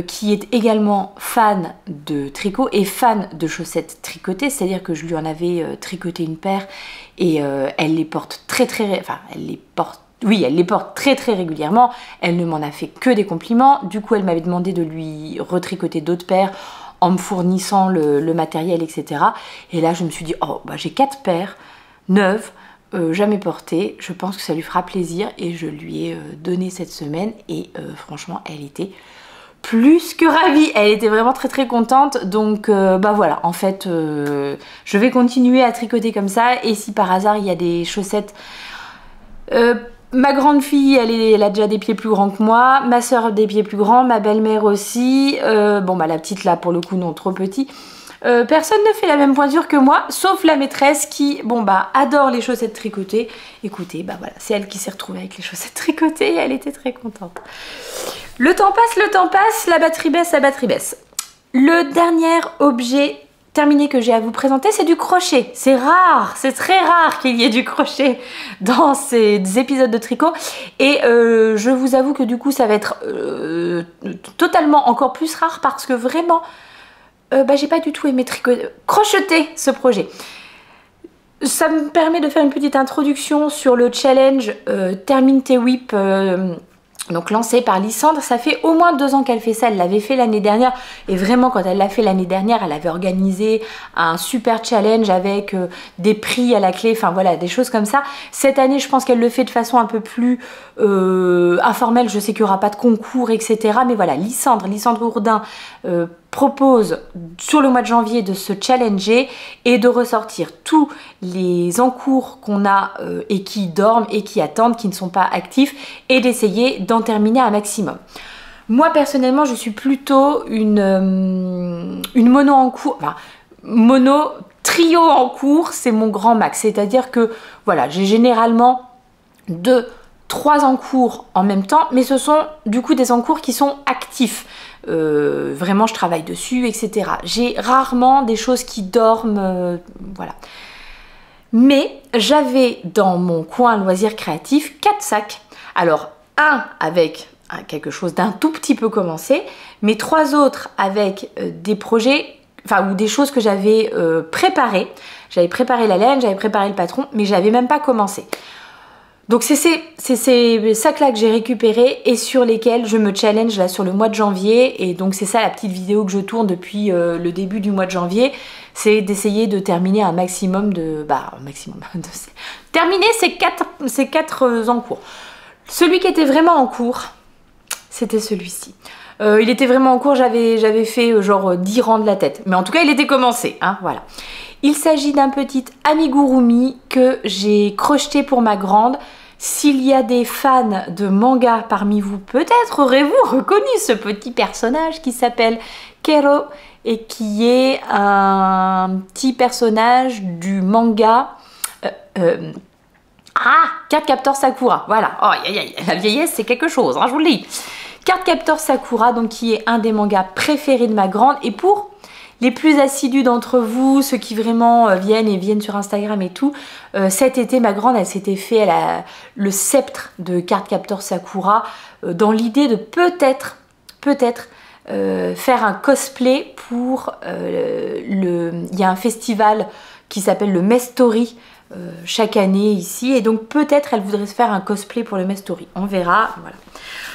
qui est également fan de tricot et fan de chaussettes tricotées, c'est-à-dire que je lui en avais tricoté une paire et elle les porte elle les porte très régulièrement, elle ne m'en a fait que des compliments, du coup elle m'avait demandé de lui retricoter d'autres paires en me fournissant le matériel, etc. Et là je me suis dit, j'ai 4 paires neuves, jamais portées, je pense que ça lui fera plaisir et je lui ai donné cette semaine et franchement elle était plus que ravie, elle était vraiment très contente, donc voilà, en fait je vais continuer à tricoter comme ça et si par hasard il y a des chaussettes ma grande fille, elle a déjà des pieds plus grands que moi, ma soeur des pieds plus grands, ma belle-mère aussi, la petite là pour le coup non, trop petit. Personne ne fait la même pointure que moi, sauf la maîtresse qui, adore les chaussettes tricotées. Écoutez, voilà, c'est elle qui s'est retrouvée avec les chaussettes tricotées et elle était très contente. Le temps passe, la batterie baisse. Le dernier objet terminé que j'ai à vous présenter, c'est du crochet. C'est rare, c'est très rare qu'il y ait du crochet dans ces épisodes de tricot. Et je vous avoue que du coup, ça va être totalement encore plus rare parce que vraiment, j'ai pas du tout aimé crocheter ce projet. Ça me permet de faire une petite introduction sur le challenge Termine tes whips donc lancé par Lysandre. Ça fait au moins 2 ans qu'elle fait ça, elle l'avait fait l'année dernière et vraiment quand elle l'a fait l'année dernière, elle avait organisé un super challenge avec des prix à la clé, voilà, des choses comme ça. Cette année, je pense qu'elle le fait de façon un peu plus informelle, je sais qu'il n'y aura pas de concours, etc. Mais voilà, Lysandre Ourdin propose sur le mois de janvier de se challenger et de ressortir tous les encours qu'on a et qui dorment et qui attendent, qui ne sont pas actifs et d'essayer d'en terminer un maximum. Moi personnellement je suis plutôt une mono en cours, trio en cours, c'est mon grand max, c'est-à-dire que voilà, j'ai généralement 2-3 encours en même temps, mais ce sont du coup des encours qui sont actifs. Vraiment je travaille dessus, etc. J'ai rarement des choses qui dorment, voilà. Mais j'avais dans mon coin loisirs créatifs 4 sacs. Alors un avec quelque chose d'un tout petit peu commencé, mais 3 autres avec des projets, ou des choses que j'avais préparées. J'avais préparé la laine, j'avais préparé le patron, mais j'avais même pas commencé. Donc c'est ces sacs-là que j'ai récupérés et sur lesquels je me challenge là sur le mois de janvier. Et donc c'est ça la petite vidéo que je tourne depuis le début du mois de janvier. C'est d'essayer de terminer un maximum terminer ces 4 encours. Celui qui était vraiment en cours, c'était celui-ci. Il était vraiment en cours, j'avais fait genre 10 rangs de la tête. Mais en tout cas il était commencé, hein, voilà. Il s'agit d'un petit amigurumi que j'ai crocheté pour ma grande. S'il y a des fans de manga parmi vous, peut-être aurez-vous reconnu ce petit personnage qui s'appelle Kero et qui est un petit personnage du manga Cardcaptor Sakura. Voilà, la vieillesse c'est quelque chose, hein, je vous le dis. Cardcaptor Sakura, donc qui est un des mangas préférés de ma grande et pour les plus assidus d'entre vous, ceux qui vraiment viennent sur Instagram et tout, cet été, ma grande, elle s'était fait le sceptre de Cardcaptor Sakura dans l'idée de peut-être faire un cosplay pour il y a un festival qui s'appelle le Mestory chaque année ici, et donc peut-être elle voudrait se faire un cosplay pour le Mestory, on verra, voilà.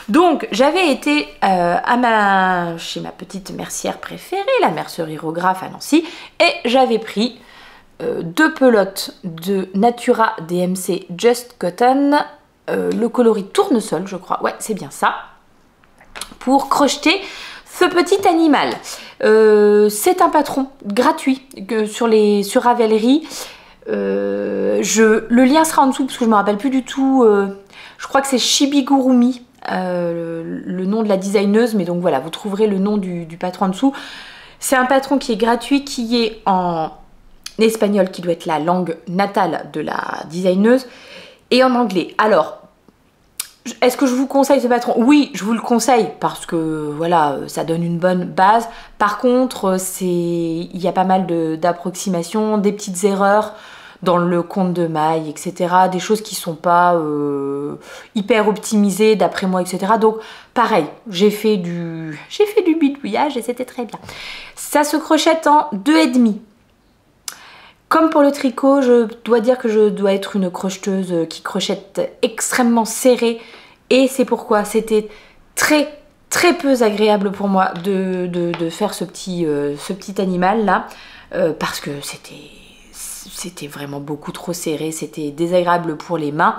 Donc j'avais été chez ma petite mercière préférée, la mercerie Rograph à Nancy, et j'avais pris 2 pelotes de Natura DMC Just Cotton, le coloris tournesol je crois, ouais c'est bien ça, pour crocheter ce petit animal. C'est un patron gratuit sur Ravelry. Le lien sera en dessous parce que je me rappelle plus du tout. Je crois que c'est Shibigurumi, le nom de la designeuse, mais donc voilà, vous trouverez le nom du patron en dessous. C'est un patron qui est gratuit, qui est en espagnol, qui doit être la langue natale de la designeuse, et en anglais. Alors, est-ce que je vous conseille ce patron? Oui, je vous le conseille parce que voilà, ça donne une bonne base. Par contre, il y a pas mal d'approximations, des petites erreurs dans le compte de maille, etc. Des choses qui sont pas hyper optimisées d'après moi, etc. Donc pareil, j'ai fait du bidouillage et c'était très bien. Ça se crochette en 2,5. Comme pour le tricot, je dois dire que je dois être une crocheteuse qui crochette extrêmement serré, et c'est pourquoi c'était très peu agréable pour moi de faire ce petit animal là, parce que c'était vraiment beaucoup trop serré, c'était désagréable pour les mains.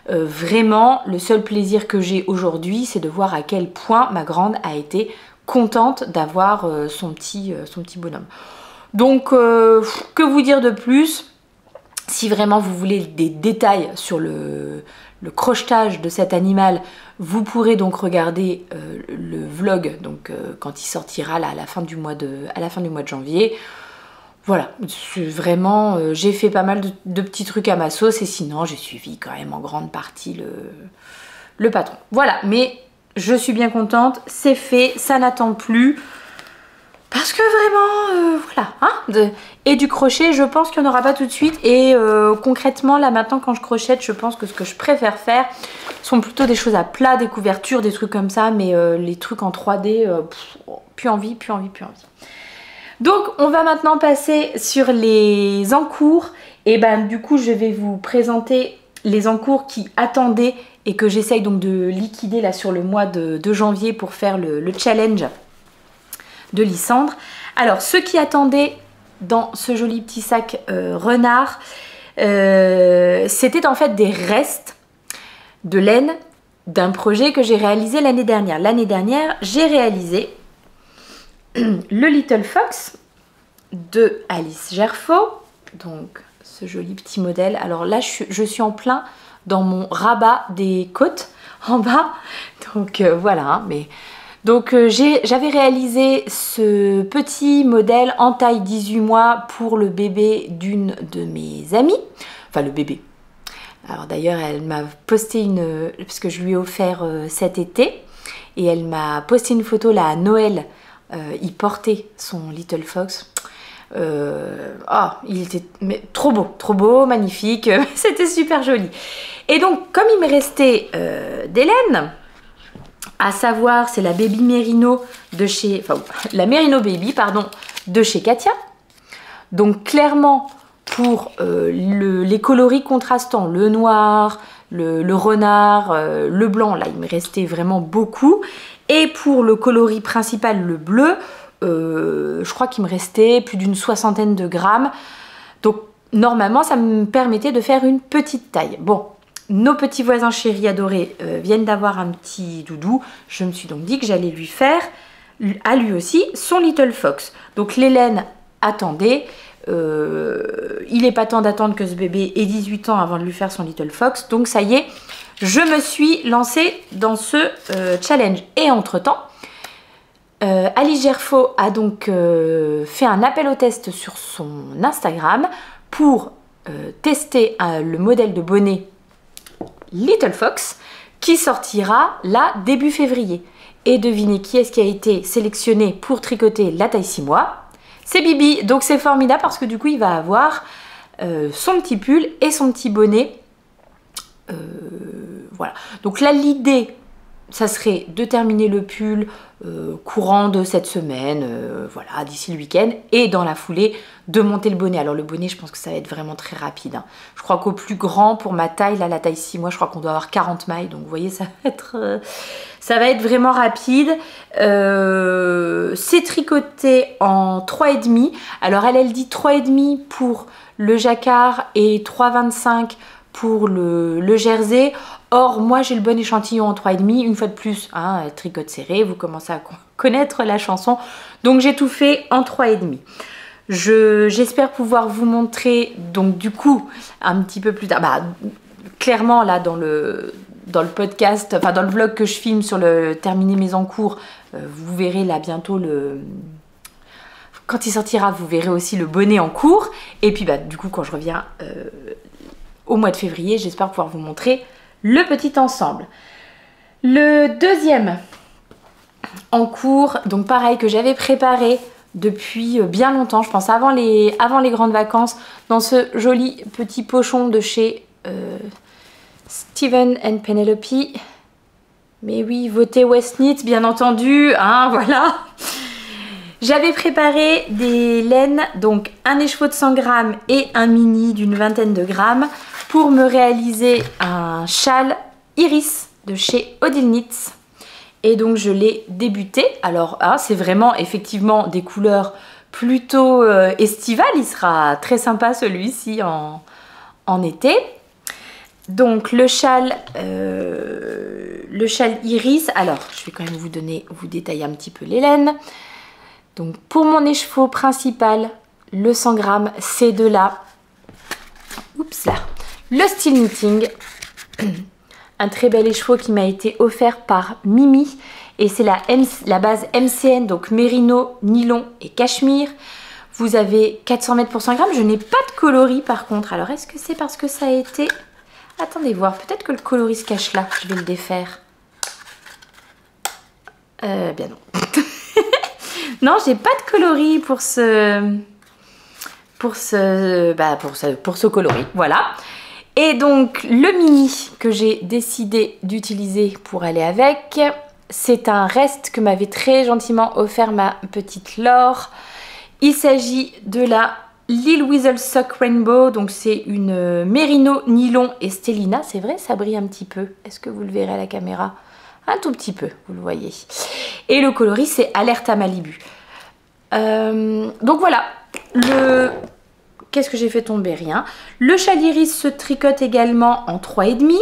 Vraiment, le seul plaisir que j'ai aujourd'hui, c'est de voir à quel point ma grande a été contente d'avoir son petit bonhomme. Donc, que vous dire de plus? Si vraiment vous voulez des détails sur le crochetage de cet animal, vous pourrez donc regarder le vlog, donc quand il sortira là, à la fin du mois de janvier. Voilà, vraiment, j'ai fait pas mal de petits trucs à ma sauce, et sinon j'ai suivi quand même en grande partie le patron. Voilà, mais je suis bien contente, c'est fait, ça n'attend plus. Parce que vraiment, voilà, hein, et du crochet, je pense qu'il n'y en aura pas tout de suite. Et concrètement, là maintenant, quand je crochette, je pense que ce que je préfère faire sont plutôt des choses à plat, des couvertures, des trucs comme ça. Mais les trucs en 3D, plus envie. Donc, on va maintenant passer sur les encours. Et ben, du coup, je vais vous présenter les encours qui attendaient et que j'essaye donc de liquider là sur le mois de janvier pour faire le challenge de Lysandre. Alors, ceux qui attendaient dans ce joli petit sac renard, c'était en fait des restes de laine d'un projet que j'ai réalisé l'année dernière. L'année dernière, j'ai réalisé le Little Fox de Alice Gerfaut, donc ce joli petit modèle. Alors là, je suis en plein dans mon rabat des côtes en bas, donc voilà, hein, mais... Donc j'avais réalisé ce petit modèle en taille 18 mois pour le bébé d'une de mes amies. Enfin le bébé. Alors d'ailleurs elle m'a posté parce que je lui ai offert cet été. Et elle m'a posté une photo là à Noël. Il portait son Little Fox. Il était trop beau, magnifique. C'était super joli. Et donc comme il me restait des laines... À savoir, c'est la Baby Merino de chez... Enfin, la Merino Baby, pardon, de chez Katia. Donc, clairement, pour les coloris contrastants, le noir, le renard, le blanc, là, il me restait vraiment beaucoup. Et pour le coloris principal, le bleu, je crois qu'il me restait plus d'une 60aine de grammes. Donc, normalement, ça me permettait de faire une petite taille. Bon. Nos petits voisins chéris adorés viennent d'avoir un petit doudou. Je me suis donc dit que j'allais lui faire, à lui aussi, son Little Fox. Donc les laines attendaient. Il n'est pas temps d'attendre que ce bébé ait 18 ans avant de lui faire son Little Fox. Donc ça y est, je me suis lancée dans ce challenge. Et entre-temps, Alice Gerfaut a donc fait un appel au test sur son Instagram pour tester le modèle de bonnet Little Fox qui sortira là début février. Et devinez qui est-ce qui a été sélectionné pour tricoter la taille 6 mois? C'est Bibi. Donc c'est formidable parce que du coup il va avoir son petit pull et son petit bonnet. Voilà. Donc là l'idée ça serait de terminer le pull courant de cette semaine, voilà, d'ici le week-end, et dans la foulée de monter le bonnet. Alors le bonnet, je pense que ça va être vraiment très rapide, hein. Je crois qu'au plus grand, pour ma taille, là la taille 6 mois, je crois qu'on doit avoir 40 mailles, donc vous voyez, ça va être vraiment rapide. C'est tricoté en 3,5. Alors elle dit 3,5 pour le jacquard et 3,25 pour le jersey. Or, moi, j'ai le bon échantillon en 3,5. Une fois de plus, hein, tricote serré, vous commencez à connaître la chanson. Donc, j'ai tout fait en 3,5. J'espère pouvoir vous montrer, donc du coup, un petit peu plus tard, clairement, là, dans le podcast, enfin, dans le vlog que je filme sur le terminer mes encours, vous verrez là bientôt quand il sortira, vous verrez aussi le bonnet en cours. Et puis, du coup, quand je reviens au mois de février, j'espère pouvoir vous montrer le petit ensemble. Le deuxième en cours, donc pareil, que j'avais préparé depuis bien longtemps, je pense avant les grandes vacances, dans ce joli petit pochon de chez Steven & Penelope. Mais oui, votez West Knit, bien entendu, hein, voilà. J'avais préparé des laines, donc un écheveau de 100 grammes et un mini d'une vingtaine de grammes, pour me réaliser un châle iris de chez Odile Knits. Et donc je l'ai débuté. Alors c'est vraiment effectivement des couleurs plutôt estivales. Il sera très sympa celui-ci en été. Donc le châle iris. Alors je vais quand même vous détailler un petit peu les laines. Donc pour mon écheveau principal, le 100 grammes, c'est de là. Oups là. Le style knitting, un très bel écheveau qui m'a été offert par Mimi, et c'est la base MCN, donc mérino, nylon et cachemire. Vous avez 400 mètres pour 100 grammes. Je n'ai pas de coloris par contre. Alors est-ce que c'est parce que ça a été... Attendez voir, peut-être que le coloris se cache là. Je vais le défaire. Bien non. Non, j'ai pas de coloris pour ce coloris, voilà. Et donc le mini que j'ai décidé d'utiliser pour aller avec, c'est un reste que m'avait très gentiment offert ma petite Laure. Il s'agit de la Lil Weasel Sock Rainbow, donc c'est une mérino, nylon et stélina. C'est vrai, ça brille un petit peu. Est-ce que vous le verrez à la caméra? Un tout petit peu, vous le voyez. Et le coloris, c'est Alerta Malibu. Donc voilà, qu'est-ce que j'ai fait tomber? Rien. Le châle iris se tricote également en 3,5.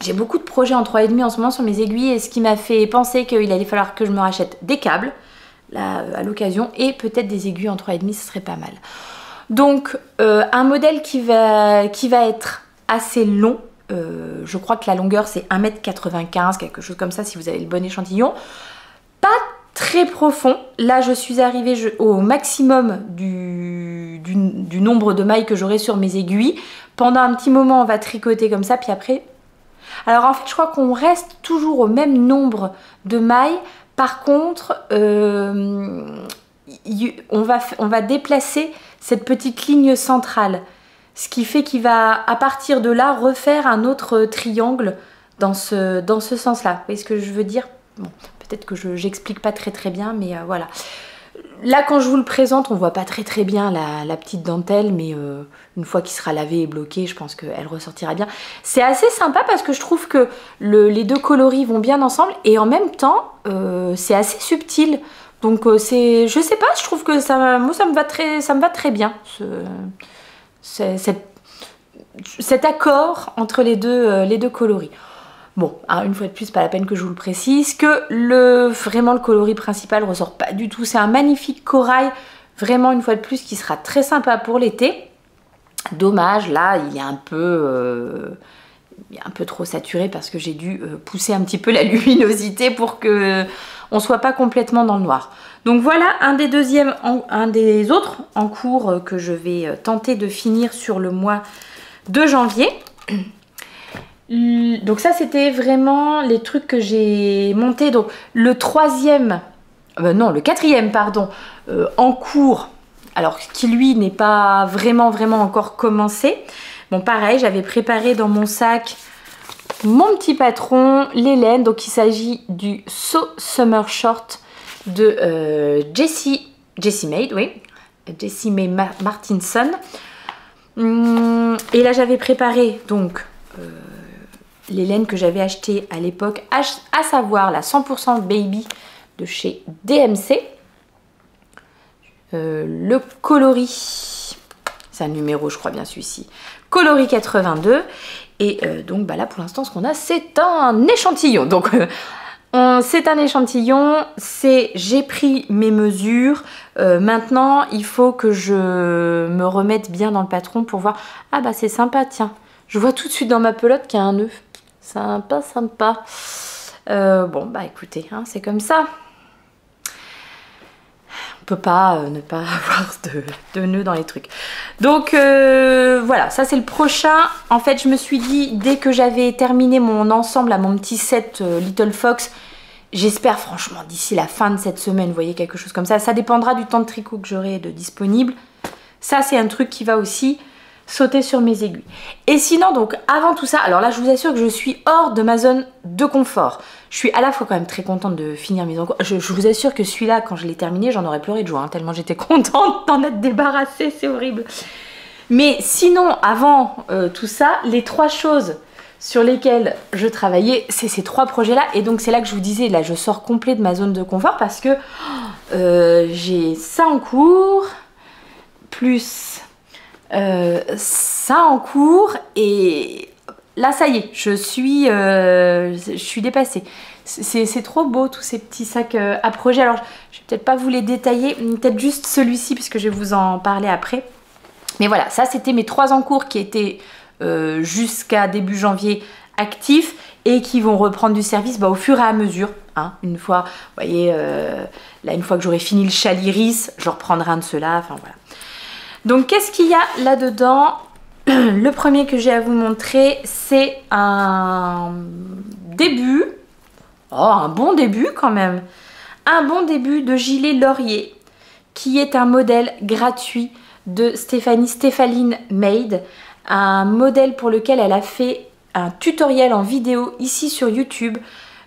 J'ai beaucoup de projets en 3,5 en ce moment sur mes aiguilles, et ce qui m'a fait penser qu'il allait falloir que je me rachète des câbles là, à l'occasion, et peut-être des aiguilles en 3,5, ce serait pas mal. Donc un modèle qui va être assez long. Je crois que la longueur c'est 1,95 m, quelque chose comme ça si vous avez le bon échantillon. Pas très profond. Là je suis arrivée au maximum du nombre de mailles que j'aurai sur mes aiguilles. Pendant un petit moment on va tricoter comme ça, puis après... Alors en fait je crois qu'on reste toujours au même nombre de mailles. Par contre on va déplacer cette petite ligne centrale. Ce qui fait qu'il va, à partir de là, refaire un autre triangle dans ce sens-là. Vous voyez ce que je veux dire? Bon, peut-être que j'explique pas très bien, mais voilà. Là, quand je vous le présente, on voit pas très bien la petite dentelle, mais une fois qu'il sera lavé et bloqué, je pense qu'elle ressortira bien. C'est assez sympa parce que je trouve que les deux coloris vont bien ensemble, et en même temps, c'est assez subtil. Donc, je sais pas, je trouve que moi, ça me va très bien. Cet accord entre les deux coloris. Bon, alors une fois de plus, pas la peine que je vous le précise, que vraiment le coloris principal ressort pas du tout. C'est un magnifique corail, vraiment une fois de plus, qui sera très sympa pour l'été. Dommage, là, il est un peu trop saturé parce que j'ai dû pousser un petit peu la luminosité pour que on soit pas complètement dans le noir. Donc voilà un des autres en cours que je vais tenter de finir sur le mois de janvier. Donc ça c'était vraiment les trucs que j'ai montés. Donc le quatrième pardon, en cours, alors qui lui n'est pas vraiment encore commencé. Bon pareil, j'avais préparé dans mon sac mon petit patron, les laines. Donc il s'agit du So Summer Short de Jessie Maed, oui. Jessie May Martinson. Et là j'avais préparé donc les laines que j'avais achetées à l'époque, à savoir la 100% Baby de chez DMC. Le coloris, c'est un numéro je crois bien celui-ci, coloris 82. Et donc bah là pour l'instant ce qu'on a c'est un échantillon. Donc c'est un échantillon, j'ai pris mes mesures. Maintenant il faut que je me remette bien dans le patron pour voir. Ah bah c'est sympa, tiens, je vois tout de suite dans ma pelote qu'il y a un nœud. Sympa, sympa. Bon bah écoutez, hein, c'est comme ça. On peut pas ne pas avoir de nœuds dans les trucs. Donc voilà, ça c'est le prochain. En fait je me suis dit, dès que j'avais terminé mon ensemble à mon petit set Little Fox, j'espère franchement d'ici la fin de cette semaine, vous voyez, quelque chose comme ça. Ça dépendra du temps de tricot que j'aurai de disponible. Ça c'est un truc qui va aussi sauter sur mes aiguilles. Et sinon donc avant tout ça, alors là je vous assure que je suis hors de ma zone de confort. Je suis à la fois quand même très contente de finir mes encours. Je vous assure que celui-là, quand je l'ai terminé, j'en aurais pleuré de joie, hein, tellement j'étais contente d'en être débarrassée, c'est horrible. Mais sinon, avant tout ça, les 3 choses sur lesquelles je travaillais, c'est ces 3 projets-là. Et donc c'est là que je vous disais, là je sors complet de ma zone de confort parce que j'ai ça en cours, plus ça en cours, et là ça y est, je suis dépassée. C'est trop beau tous ces petits sacs à projet. Alors je vais peut-être pas vous les détailler, peut-être juste celui-ci puisque je vais vous en parler après. Mais voilà, ça c'était mes 3 en cours qui étaient jusqu'à début janvier actifs et qui vont reprendre du service au fur et à mesure. Hein, une fois, vous voyez, là une fois que j'aurai fini le châle iris, je reprendrai un de ceux-là. Enfin voilà. Donc qu'est-ce qu'il y a là-dedans? Le premier que j'ai à vous montrer, c'est un début. Oh, un bon début quand même. Un bon début de gilet laurier, qui est un modèle gratuit de Stéphanie Maed. Un modèle pour lequel elle a fait un tutoriel en vidéo ici sur YouTube,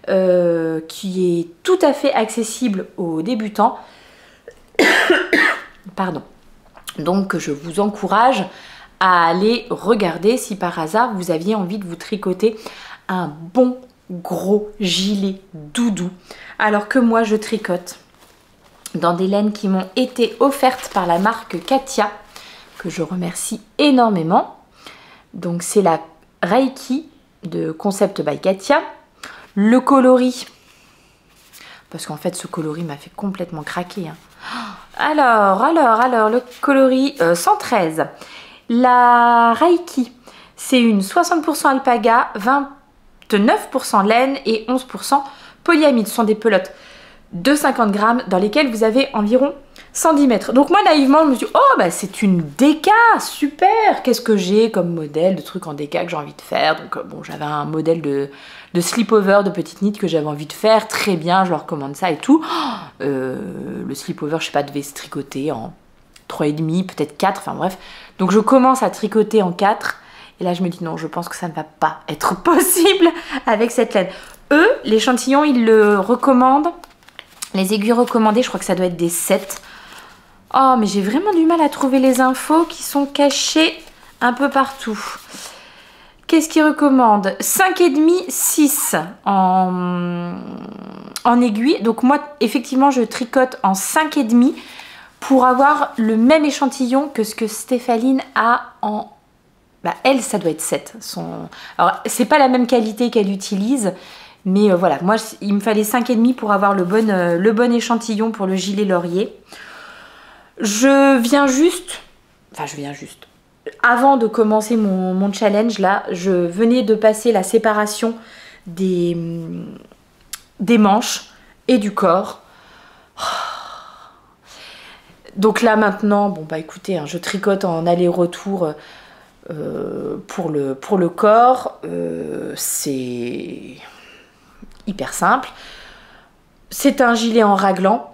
qui est tout à fait accessible aux débutants. Pardon. Donc je vous encourage à aller regarder si par hasard vous aviez envie de vous tricoter un bon gros gilet doudou. Alors que moi je tricote dans des laines qui m'ont été offertes par la marque Katia, que je remercie énormément. Donc c'est la Reiki de Concept by Katia. Le coloris, parce qu'en fait ce coloris m'a fait complètement craquer, hein. Alors, le coloris 113. La Reiki, c'est une 60% alpaga, 29% laine et 11% polyamide. Ce sont des pelotes de 50 grammes dans lesquelles vous avez environ 110 mètres. Donc moi naïvement je me suis dit, oh bah c'est une déca, super. Qu'est-ce que j'ai comme modèle de trucs en déca que j'ai envie de faire? Donc bon, j'avais un modèle de slip-over de petite knit que j'avais envie de faire, très bien, je leur recommande ça et tout. Le slip-over, je sais pas, devait se tricoter en 3,5, peut-être 4, enfin bref. Donc je commence à tricoter en 4 et là je me dis non, je pense que ça ne va pas être possible avec cette laine. Eux, l'échantillon, ils le recommandent. Les aiguilles recommandées, je crois que ça doit être des 7. Oh, mais j'ai vraiment du mal à trouver les infos qui sont cachées un peu partout. Qu'est-ce qu'ils recommandent? 5,5, 6 en aiguille. Donc moi, effectivement, je tricote en 5,5 pour avoir le même échantillon que ce que Stéphanie a en... Bah, elle, ça doit être 7. Alors, c'est pas la même qualité qu'elle utilise. Mais voilà, moi, il me fallait 5,5 pour avoir le bon échantillon pour le gilet laurier. Je viens juste... Avant de commencer mon challenge, là, je venais de passer la séparation des manches et du corps. Donc là, maintenant, bon, bah écoutez, hein, je tricote en aller-retour pour le corps. C'est hyper simple. C'est un gilet en raglan.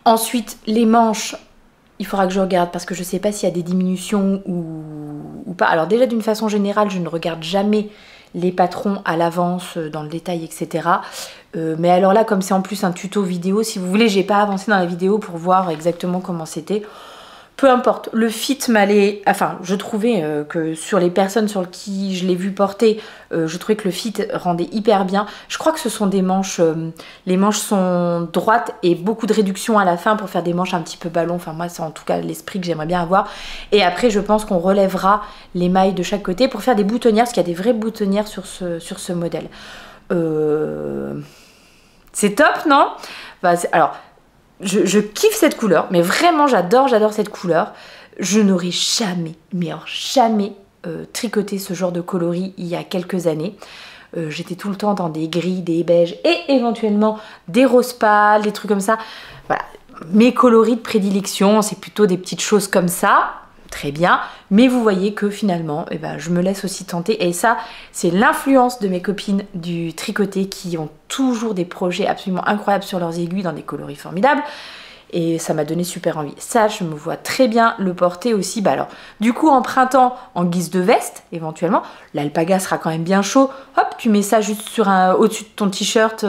Ensuite, les manches... Il faudra que je regarde parce que je ne sais pas s'il y a des diminutions ou pas. Alors déjà, d'une façon générale, je ne regarde jamais les patrons à l'avance dans le détail, etc. Mais alors là, comme c'est en plus un tuto vidéo, si vous voulez, j'ai pas avancé dans la vidéo pour voir exactement comment c'était. Peu importe, le fit m'allait... Enfin, je trouvais que sur les personnes sur qui je l'ai vu porter, je trouvais que le fit rendait hyper bien. Je crois que ce sont des manches... les manches sont droites et beaucoup de réduction à la fin pour faire des manches un petit peu ballon. Enfin, moi, c'est en tout cas l'esprit que j'aimerais bien avoir. Et après, je pense qu'on relèvera les mailles de chaque côté pour faire des boutonnières, parce qu'il y a des vraies boutonnières sur ce modèle. C'est top, non? Bah, alors... Je kiffe cette couleur, mais vraiment j'adore cette couleur. Je n'aurais jamais, mais alors jamais tricoté ce genre de coloris il y a quelques années. J'étais tout le temps dans des gris, des beiges et éventuellement des roses pâles, des trucs comme ça. Voilà, mes coloris de prédilection, c'est plutôt des petites choses comme ça. Très bien, mais vous voyez que finalement, eh ben, je me laisse aussi tenter. Et ça, c'est l'influence de mes copines du tricoté qui ont toujours des projets absolument incroyables sur leurs aiguilles dans des coloris formidables. Et ça m'a donné super envie. Ça, je me vois très bien le porter aussi. Bah alors, du coup, en printemps, en guise de veste, éventuellement, l'alpaga sera quand même bien chaud. Hop, tu mets ça juste au-dessus de ton t-shirt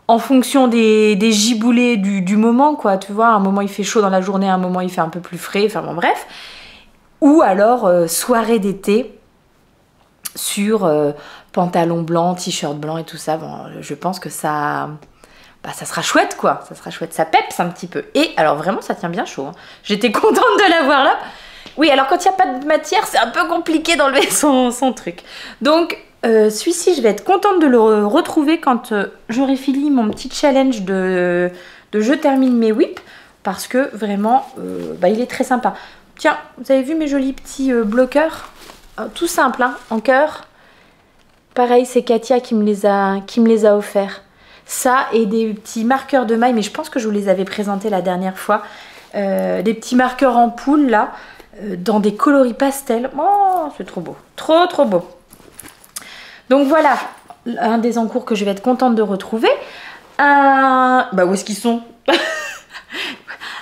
en fonction des giboulées du moment, quoi. Tu vois, à un moment, il fait chaud dans la journée, à un moment, il fait un peu plus frais. Enfin bon, bref. Ou alors soirée d'été sur pantalon blanc, t-shirt blanc et tout ça. Bon, je pense que ça sera chouette quoi. Ça sera chouette, ça peps un petit peu. Et alors vraiment ça tient bien chaud. Hein. J'étais contente de l'avoir là. Oui, alors quand il n'y a pas de matière, c'est un peu compliqué d'enlever son truc. Donc celui-ci, je vais être contente de le retrouver quand j'aurai fini mon petit challenge de je termine mes whips. Parce que vraiment, il est très sympa. Tiens, vous avez vu mes jolis petits bloqueurs, tout simple, hein, en cœur. Pareil, c'est Katia qui me les a offerts. Ça et des petits marqueurs de maille, mais je pense que je vous les avais présentés la dernière fois. Des petits marqueurs en poule, là, dans des coloris pastels. Oh, c'est trop beau. Trop, trop beau. Donc voilà, un des encours que je vais être contente de retrouver. Où est-ce qu'ils sont?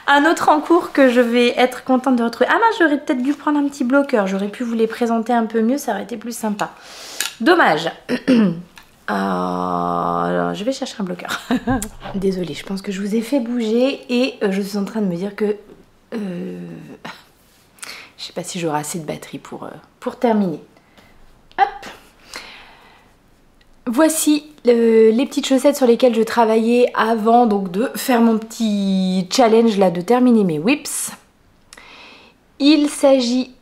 Un autre encours que je vais être contente de retrouver. Ah mince, j'aurais peut-être dû prendre un petit bloqueur. J'aurais pu vous les présenter un peu mieux, ça aurait été plus sympa. Dommage. Alors, je vais chercher un bloqueur. Désolée, je pense que je vous ai fait bouger et je suis en train de me dire que... je sais pas si j'aurai assez de batterie pour terminer. Hop. Voici les petites chaussettes sur lesquelles je travaillais avant donc de faire mon petit challenge là de terminer mes whips. Il s'agit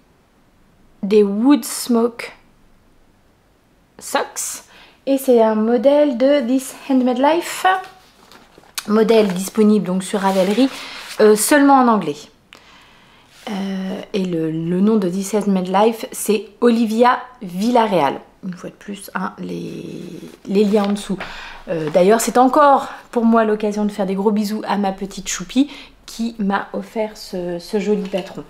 des Wood Smoke Socks et c'est un modèle de This Handmade Life. Modèle disponible donc sur Ravelry seulement en anglais. Et le nom de This Handmade Life c'est Olivia Villarreal. Une fois de plus, hein, les liens en dessous. D'ailleurs, c'est encore pour moi l'occasion de faire des gros bisous à ma petite choupie qui m'a offert ce joli patron.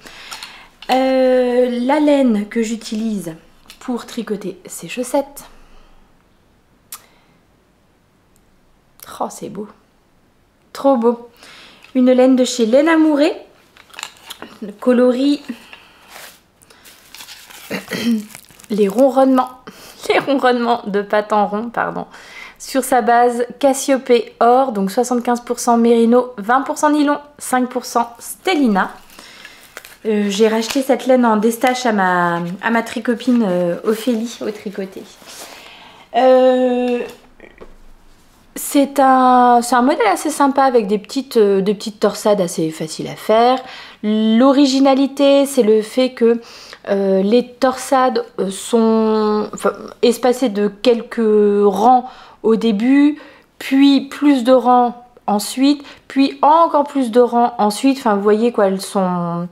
La laine que j'utilise pour tricoter ces chaussettes. Oh, c'est beau. Trop beau. Une laine de chez Laine Amourée. Le coloris... les ronronnements de pâte en rond, pardon, sur sa base Cassiopée or, donc 75% mérino, 20% nylon, 5% stellina. J'ai racheté cette laine en destache à ma tricopine Ophélie au tricoté. C'est un modèle assez sympa avec des petites torsades assez faciles à faire. L'originalité, c'est le fait que les torsades sont espacées de quelques rangs au début, puis plus de rangs ensuite, puis encore plus de rangs ensuite. Enfin, vous voyez quoi, elles sont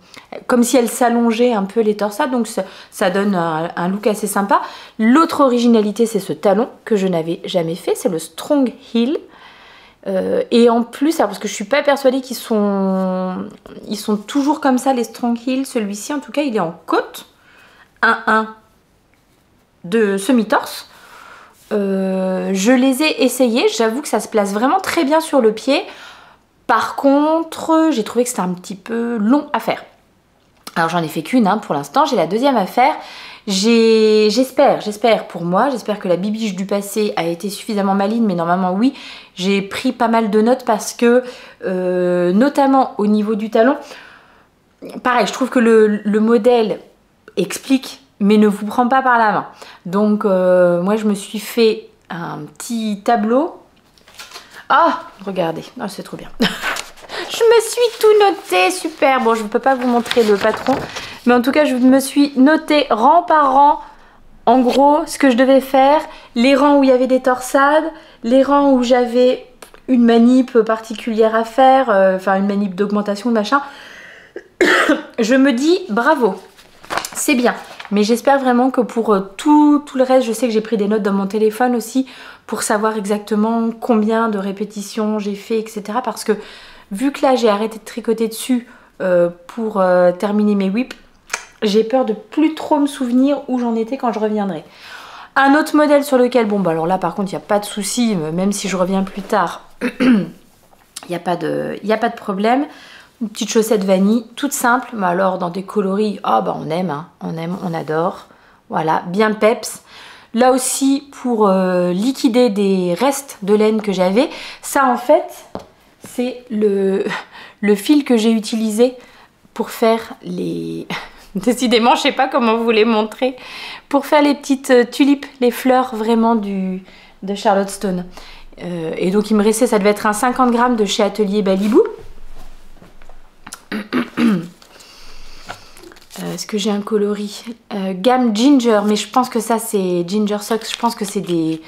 comme si elles s'allongeaient un peu les torsades, donc ça donne un look assez sympa. L'autre originalité, c'est ce talon que je n'avais jamais fait, c'est le Strong Heel. Et en plus, alors parce que je suis pas persuadée qu'ils sont toujours comme ça les Strong Heel, celui-ci en tout cas il est en côte 1-1 de semi-torse. Je les ai essayés, j'avoue que ça se place vraiment très bien sur le pied. Par contre, j'ai trouvé que c'était un petit peu long à faire. Alors j'en ai fait qu'une hein, pour l'instant, j'ai la deuxième à faire. J'espère pour moi, j'espère que la bibiche du passé a été suffisamment maligne, mais normalement oui. J'ai pris pas mal de notes parce que, notamment au niveau du talon, pareil, je trouve que le modèle explique, mais ne vous prend pas par la main. Donc moi je me suis fait un petit tableau. Ah, regardez, oh, c'est trop bien. Je me suis tout noté, super. Bon, je ne peux pas vous montrer le patron, mais en tout cas, je me suis noté rang par rang, en gros, ce que je devais faire, les rangs où il y avait des torsades, les rangs où j'avais une manip particulière à faire, enfin une manip d'augmentation, machin. Je me dis, bravo, c'est bien. Mais j'espère vraiment que pour tout le reste, je sais que j'ai pris des notes dans mon téléphone aussi, pour savoir exactement combien de répétitions j'ai fait, etc. Parce que vu que là j'ai arrêté de tricoter dessus pour terminer mes whips, j'ai peur de plus trop me souvenir où j'en étais quand je reviendrai. Un autre modèle sur lequel, bon bah alors là par contre il n'y a pas de souci, même si je reviens plus tard, il n'y a pas de problème. Une petite chaussette vanille, toute simple, mais alors dans des coloris, oh bah on aime, hein, on adore. Voilà, bien peps. Là aussi pour liquider des restes de laine que j'avais, ça en fait c'est le fil que j'ai utilisé pour faire les... Décidément, je sais pas comment vous les montrer. Pour faire les petites tulipes, les fleurs vraiment de Charlotte Stone. Et donc il me restait, ça devait être un 50 grammes de chez Atelier Balibou. Est-ce que j'ai un coloris gamme Ginger, mais je pense que ça c'est Ginger Socks, je pense que c'est des...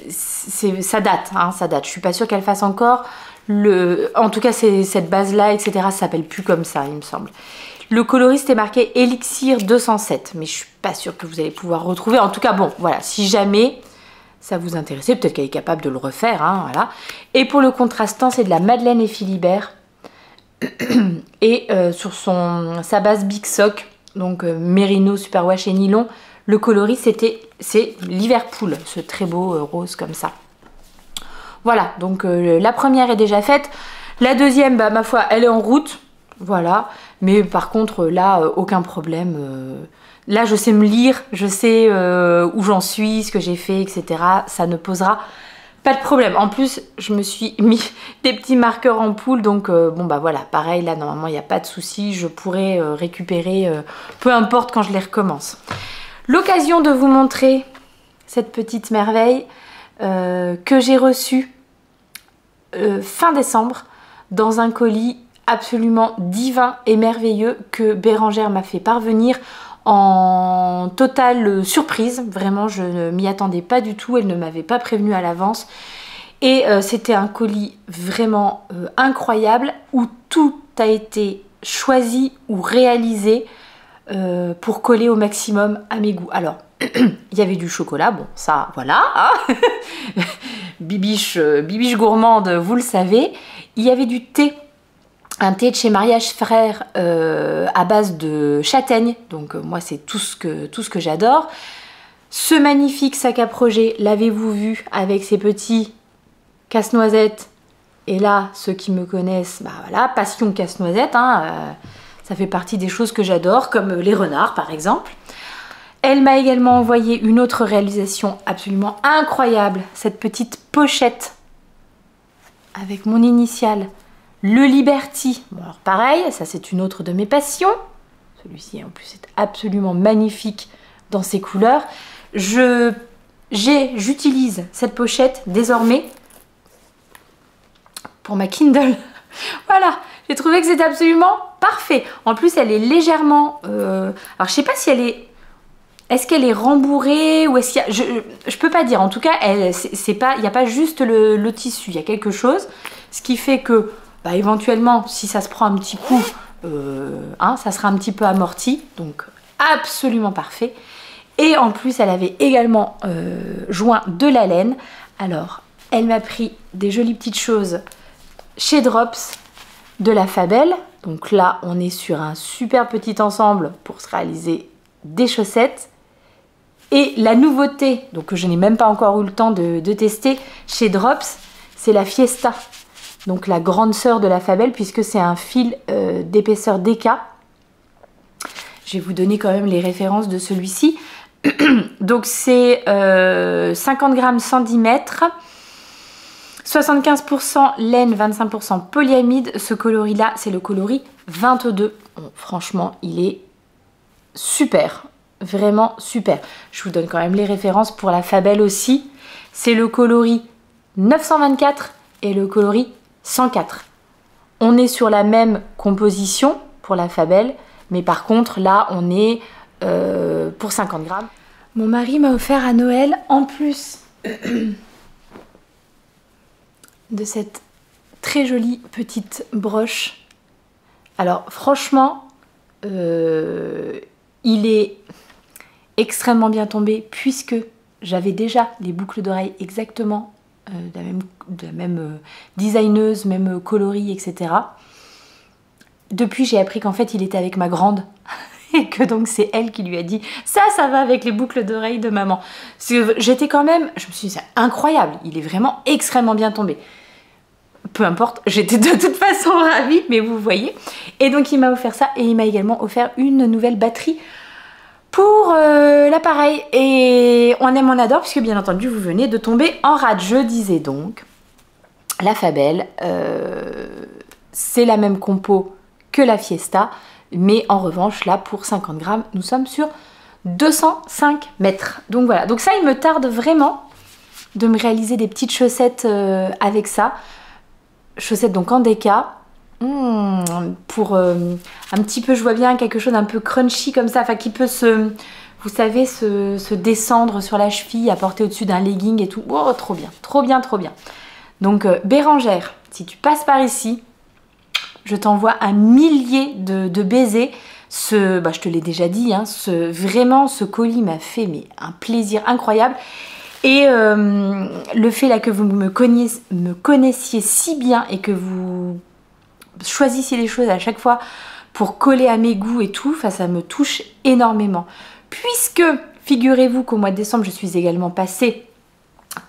ça date, hein, ça date. Je suis pas sûre qu'elle fasse encore... En tout cas, cette base-là, etc., ça s'appelle plus comme ça, il me semble. Le coloris, c'était marqué Elixir 207, mais je suis pas sûre que vous allez pouvoir retrouver. En tout cas, bon, voilà, si jamais ça vous intéressait, peut-être qu'elle est capable de le refaire, hein, voilà. Et pour le contrastant, c'est de la Madeleine et Philibert. Et sur sa base Big Sock, donc Mérino, Superwash et Nylon, le coloris, c'est Liverpool, ce très beau rose comme ça. Voilà, donc la première est déjà faite. La deuxième, bah, ma foi, elle est en route. Voilà. Mais par contre, là, aucun problème. Là, je sais me lire, je sais où j'en suis, ce que j'ai fait, etc. Ça ne posera pas de problème. En plus, je me suis mis des petits marqueurs en poule. Donc, bon, bah voilà, pareil, là, normalement, il n'y a pas de souci. Je pourrai récupérer, peu importe quand je les recommence. L'occasion de vous montrer cette petite merveille que j'ai reçue fin décembre dans un colis absolument divin et merveilleux que Bérangère m'a fait parvenir en totale surprise. Vraiment, je ne m'y attendais pas du tout, elle ne m'avait pas prévenue à l'avance. Et c'était un colis vraiment incroyable où tout a été choisi ou réalisé pour coller au maximum à mes goûts. Alors, il y avait du chocolat, bon ça voilà, hein. Bibiche gourmande, vous le savez. Il y avait du thé, un thé de chez Mariage Frères à base de châtaigne, donc moi c'est tout ce que j'adore. Ce magnifique sac à projet, l'avez-vous vu, avec ses petits casse-noisettes. Et là, ceux qui me connaissent, bah voilà, passion casse-noisette, hein, ça fait partie des choses que j'adore, comme les renards par exemple. Elle m'a également envoyé une autre réalisation absolument incroyable, cette petite pochette avec mon initiale, le Liberty. Bon alors pareil, ça c'est une autre de mes passions. Celui-ci en plus est absolument magnifique dans ses couleurs. J'utilise cette pochette désormais pour ma Kindle. Voilà, j'ai trouvé que c'était absolument parfait. En plus elle est légèrement... alors je sais pas si elle est... Est-ce qu'elle est rembourrée ou est-ce qu'il y a... Je peux pas dire. En tout cas, il n'y a pas juste le tissu. Il y a quelque chose. Ce qui fait que, bah, éventuellement, si ça se prend un petit coup, hein, ça sera un petit peu amorti. Donc, absolument parfait. Et en plus, elle avait également joint de la laine. Alors, elle m'a pris des jolies petites choses chez Drops de la Fabel. Donc là, on est sur un super petit ensemble pour se réaliser des chaussettes. Et la nouveauté, donc que je n'ai même pas encore eu le temps de tester chez Drops, c'est la Fiesta. Donc la grande sœur de la Fabel, puisque c'est un fil d'épaisseur DK. Je vais vous donner quand même les références de celui-ci. Donc c'est 50 grammes 110 mètres, 75% laine, 25% polyamide. Ce coloris-là, c'est le coloris 22. Bon, franchement, il est super, vraiment super. Je vous donne quand même les références pour la Fabelle aussi. C'est le coloris 924 et le coloris 104. On est sur la même composition pour la Fabelle, mais par contre là on est pour 50 grammes. Mon mari m'a offert à Noël, en plus de cette très jolie petite broche. Alors franchement, il est extrêmement bien tombé puisque j'avais déjà les boucles d'oreilles exactement de la même designeuse, même coloris, etc. Depuis, j'ai appris qu'en fait, il était avec ma grande et que donc c'est elle qui lui a dit ça va avec les boucles d'oreilles de maman. J'étais quand même, je me suis dit c'est incroyable, il est vraiment extrêmement bien tombé. Peu importe, j'étais de toute façon ravie, mais vous voyez. Et donc il m'a offert ça et il m'a également offert une nouvelle batterie pour l'appareil. Et on aime, on adore, puisque bien entendu vous venez de tomber en rate. Je disais donc, la Fabelle, c'est la même compo que la Fiesta, mais en revanche là pour 50 grammes nous sommes sur 205 mètres. Donc voilà, donc ça il me tarde vraiment de me réaliser des petites chaussettes avec ça. Chaussettes donc en déca. Pour un petit peu, je vois bien quelque chose d'un peu crunchy comme ça, enfin qui peut vous savez, se descendre sur la cheville, à porter au-dessus d'un legging et tout. Oh, trop bien, trop bien, trop bien. Donc Bérangère, si tu passes par ici, je t'envoie un millier de baisers. Je te l'ai déjà dit, hein, vraiment ce colis m'a fait mais un plaisir incroyable. Et le fait là que vous me connaissiez si bien et que vous choisissiez les choses à chaque fois pour coller à mes goûts et tout, ça me touche énormément. Puisque, figurez-vous qu'au mois de décembre, je suis également passée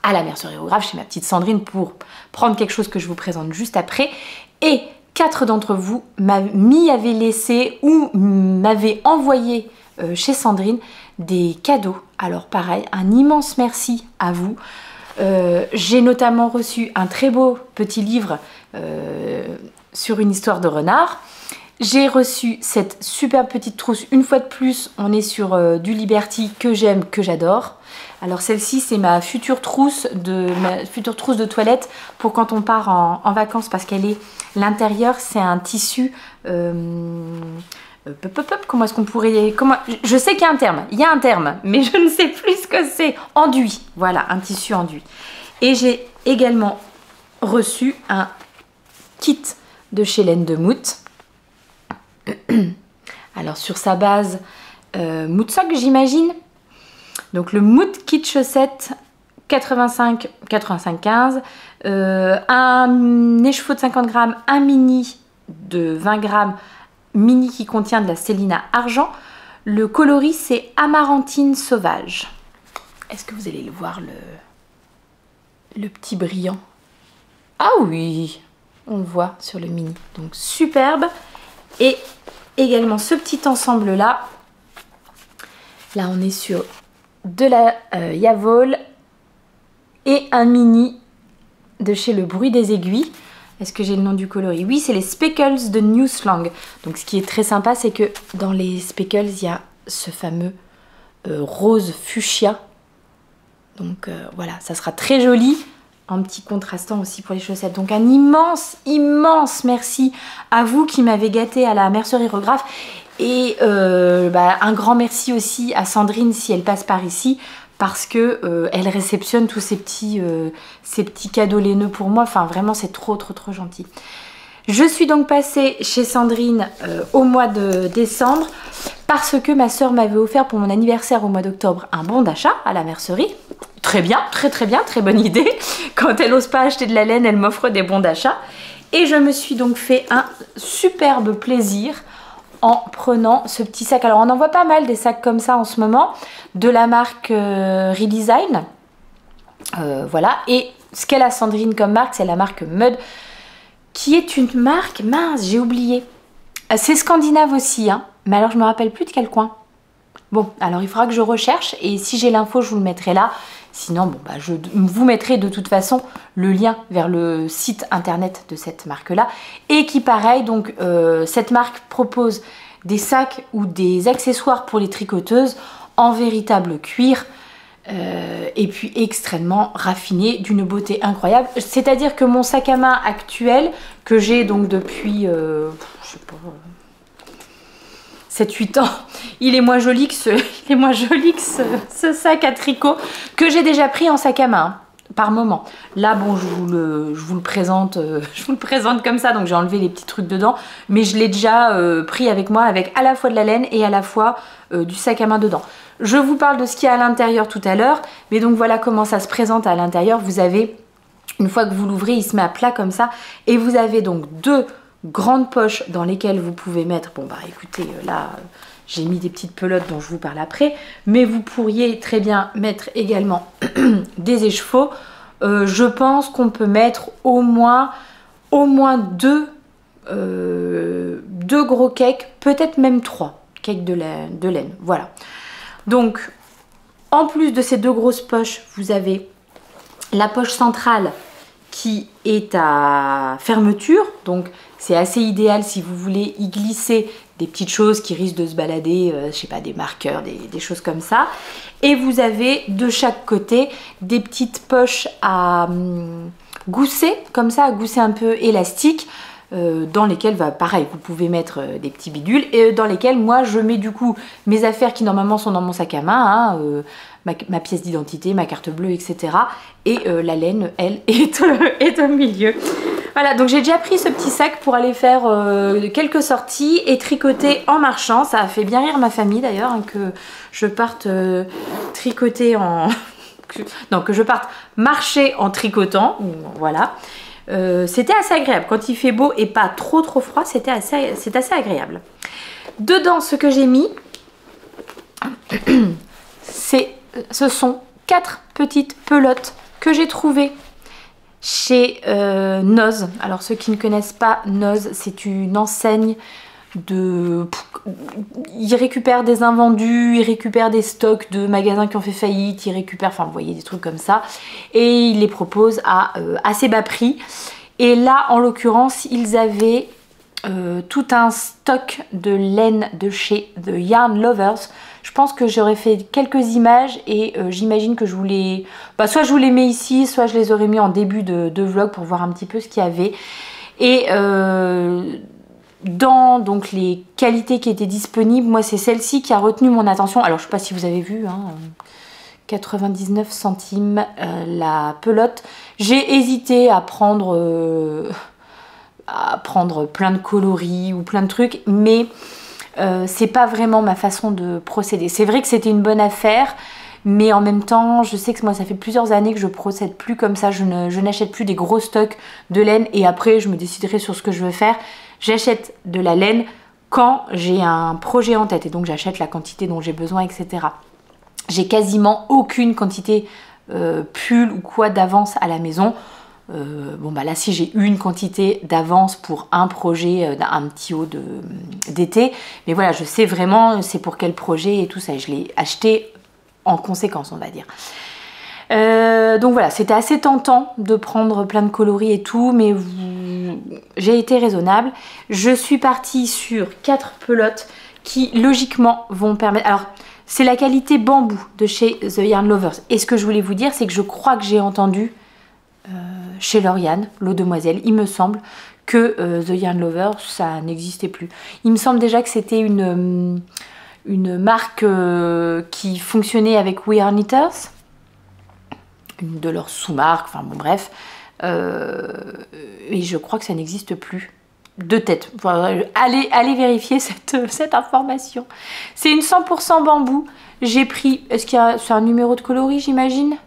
à la mercerie Aérographe chez ma petite Sandrine pour prendre quelque chose que je vous présente juste après. Et 4 d'entre vous m'y avaient laissé ou m'avaient envoyé chez Sandrine des cadeaux. Alors pareil, un immense merci à vous. J'ai notamment reçu un très beau petit livre sur une histoire de renard. J'ai reçu cette superbe petite trousse. Une fois de plus, on est sur du Liberty que j'aime, que j'adore. Alors celle-ci, c'est ma future trousse de toilette pour quand on part en vacances, parce qu'elle est l'intérieur, c'est un tissu. Comment est-ce qu'on pourrait... Je sais qu'il y a un terme. Il y a un terme, mais je ne sais plus ce que c'est. Enduit. Voilà, un tissu enduit. Et j'ai également reçu un kit de chez Laine de Mout. Alors sur sa base Mout Sock, j'imagine. Donc le Mout Kit Chaussette 85-15, un écheveau de 50 grammes, un mini de 20 grammes, mini qui contient de la Célina Argent. Le coloris c'est Amarantine Sauvage. Est-ce que vous allez le voir, le petit brillant? Ah oui, on le voit sur le mini. Donc superbe. Et également ce petit ensemble là. Là on est sur de la Yavol et un mini de chez Le Bruit des Aiguilles. Est-ce que j'ai le nom du coloris? Oui, c'est les Speckles de New Slang. Donc ce qui est très sympa, c'est que dans les Speckles, il y a ce fameux rose fuchsia. Donc voilà, ça sera très joli. En petit contrastant aussi pour les chaussettes. Donc un immense, immense merci à vous qui m'avez gâté à la mercerie Aérographe. Et un grand merci aussi à Sandrine si elle passe par ici, parce que elle réceptionne tous ces petits cadeaux laineux pour moi. Enfin vraiment c'est trop trop trop gentil. Je suis donc passée chez Sandrine au mois de décembre parce que ma soeur m'avait offert pour mon anniversaire au mois d'octobre un bon d'achat à la mercerie. Très bien, très très bien, très bonne idée. Quand elle n'ose pas acheter de la laine, elle m'offre des bons d'achat. Et je me suis donc fait un superbe plaisir en prenant ce petit sac. Alors on en voit pas mal des sacs comme ça en ce moment, de la marque Redesign. Voilà, et ce qu'elle a Sandrine comme marque, c'est la marque Mud, qui est une marque, mince, j'ai oublié. C'est scandinave aussi, hein, mais alors je me rappelle plus de quel coin. Bon, alors il faudra que je recherche et si j'ai l'info, je vous le mettrai là. Sinon, bon, bah, je vous mettrai de toute façon le lien vers le site internet de cette marque-là. Et qui, pareil, donc cette marque propose des sacs ou des accessoires pour les tricoteuses en véritable cuir. Et puis extrêmement raffiné, d'une beauté incroyable. C'est-à-dire que mon sac à main actuel, que j'ai donc depuis, je sais pas, 7-8 ans, il est moins joli que ce sac à tricot que j'ai déjà pris en sac à main, hein, par moment. Là, bon, je vous le présente comme ça, donc j'ai enlevé les petits trucs dedans, mais je l'ai déjà pris avec moi, avec à la fois de la laine et à la fois du sac à main dedans. Je vous parle de ce qu'il y a à l'intérieur tout à l'heure, mais donc voilà comment ça se présente à l'intérieur. Vous avez, une fois que vous l'ouvrez, il se met à plat comme ça, et vous avez donc deux grandes poches dans lesquelles vous pouvez mettre, bon bah écoutez, là j'ai mis des petites pelotes dont je vous parle après, mais vous pourriez très bien mettre également des échevaux. Je pense qu'on peut mettre au moins deux gros cakes, peut-être même 3 cakes de laine, voilà. Donc en plus de ces deux grosses poches, vous avez la poche centrale qui est à fermeture, donc c'est assez idéal si vous voulez y glisser des petites choses qui risquent de se balader, je sais pas, des marqueurs, des choses comme ça. Et vous avez de chaque côté des petites poches à gousser, comme ça, à gousser un peu élastique, dans lesquelles, pareil, vous pouvez mettre des petits bidules, et dans lesquelles moi je mets du coup mes affaires qui normalement sont dans mon sac à main, hein, ma pièce d'identité, ma carte bleue, etc. Et la laine, elle, est au milieu. Voilà, donc j'ai déjà pris ce petit sac pour aller faire quelques sorties et tricoter en marchant. Ça a fait bien rire ma famille d'ailleurs, hein, que je parte tricoter en... non, que je parte marcher en tricotant, voilà. C'était assez agréable. Quand il fait beau et pas trop froid, c'est assez agréable. Dedans, ce que j'ai mis, ce sont 4 petites pelotes que j'ai trouvées chez Noz. Alors ceux qui ne connaissent pas Noz, c'est une enseigne de... Ils récupèrent des invendus, ils récupèrent des stocks de magasins qui ont fait faillite, ils récupèrent, enfin vous voyez, des trucs comme ça, et ils les proposent à assez bas prix. Et là en l'occurrence ils avaient tout un stock de laine de chez The Yarn Lovers. Je pense que j'aurais fait quelques images et j'imagine que je vous les... soit je vous les mets ici, soit je les aurais mis en début de vlog pour voir un petit peu ce qu'il y avait. Et dans donc les qualités qui étaient disponibles, moi c'est celle-ci qui a retenu mon attention. Alors je sais pas si vous avez vu, hein, 99 centimes la pelote. J'ai hésité à prendre plein de coloris ou plein de trucs, mais c'est pas vraiment ma façon de procéder. C'est vrai que c'était une bonne affaire, mais en même temps, je sais que moi, ça fait plusieurs années que je procède plus comme ça. Je n'achète plus des gros stocks de laine et après, je me déciderai sur ce que je veux faire. J'achète de la laine quand j'ai un projet en tête et donc j'achète la quantité dont j'ai besoin, etc. J'ai quasiment aucune quantité pull ou quoi d'avance à la maison. Bon bah là si j'ai une quantité d'avance pour un projet, un petit haut d'été, mais voilà, je sais vraiment c'est pour quel projet et tout ça, et je l'ai acheté en conséquence, on va dire. Donc voilà, c'était assez tentant de prendre plein de coloris et tout, mais j'ai été raisonnable. Je suis partie sur 4 pelotes qui logiquement vont permettre... Alors c'est la qualité bambou de chez The Yarn Lovers, et ce que je voulais vous dire c'est que je crois que j'ai entendu chez Lauriane, l'eau demoiselle, il me semble que The Yarn Lover, ça n'existait plus. Il me semble déjà que c'était une marque qui fonctionnait avec We Are Knitters, une de leurs sous-marques, enfin bon bref, et je crois que ça n'existe plus. De tête, enfin, allez vérifier cette information. C'est une 100% bambou. J'ai pris, est-ce qu'il y a, c'est un numéro de coloris j'imagine?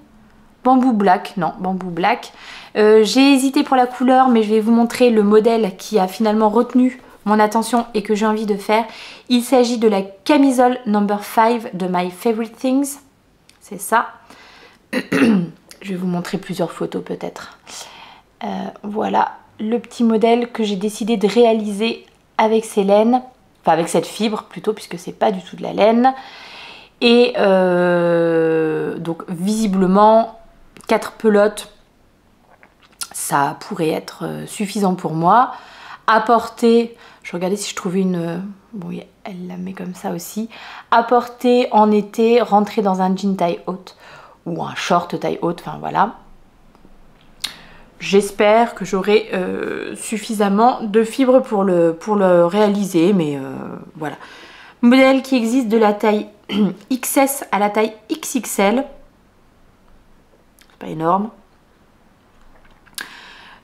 Bambou black, non, bambou black. J'ai hésité pour la couleur, mais je vais vous montrer le modèle qui a finalement retenu mon attention et que j'ai envie de faire. Il s'agit de la camisole number 5 de My Favorite Things. C'est ça. Je vais vous montrer plusieurs photos peut-être. Voilà le petit modèle que j'ai décidé de réaliser avec ces laines, enfin avec cette fibre plutôt, puisque c'est pas du tout de la laine. Et donc visiblement 4 pelotes, ça pourrait être suffisant pour moi. À porter, je regardais si je trouvais une... bon, elle la met comme ça aussi. À porter en été, rentrer dans un jean taille haute ou un short taille haute, enfin voilà. J'espère que j'aurai suffisamment de fibres pour le réaliser, mais voilà. Modèle qui existe de la taille XS à la taille XXL. C'est pas énorme.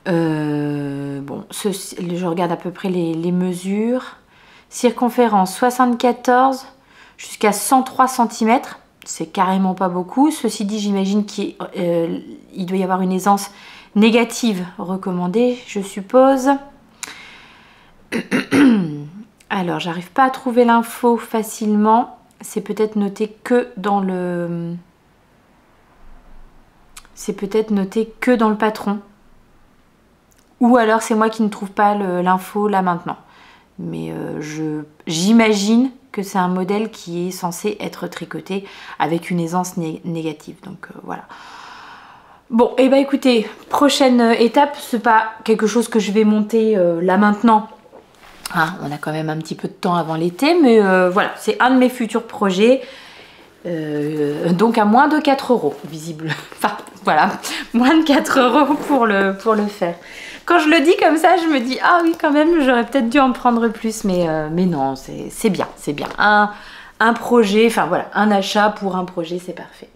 Bon, je regarde à peu près les mesures. Circonférence 74 jusqu'à 103 cm. C'est carrément pas beaucoup. Ceci dit, j'imagine qu'il doit y avoir une aisance négative recommandée, je suppose. Alors, j'arrive pas à trouver l'info facilement. C'est peut-être noté que dans le... C'est peut-être noté que dans le patron. Ou alors c'est moi qui ne trouve pas l'info là maintenant. Mais j'imagine que c'est un modèle qui est censé être tricoté avec une aisance négative. Donc voilà. Bon, et bah écoutez, prochaine étape, c'est pas quelque chose que je vais monter là maintenant. Hein, on a quand même un petit peu de temps avant l'été, mais voilà, c'est un de mes futurs projets. Donc à moins de 4 € visible. Enfin voilà, moins de 4 € pour le faire. Quand je le dis comme ça, je me dis ah oui quand même, j'aurais peut-être dû en prendre plus, mais non, c'est bien, c'est bien. Un projet, enfin voilà, un achat pour un projet, c'est parfait.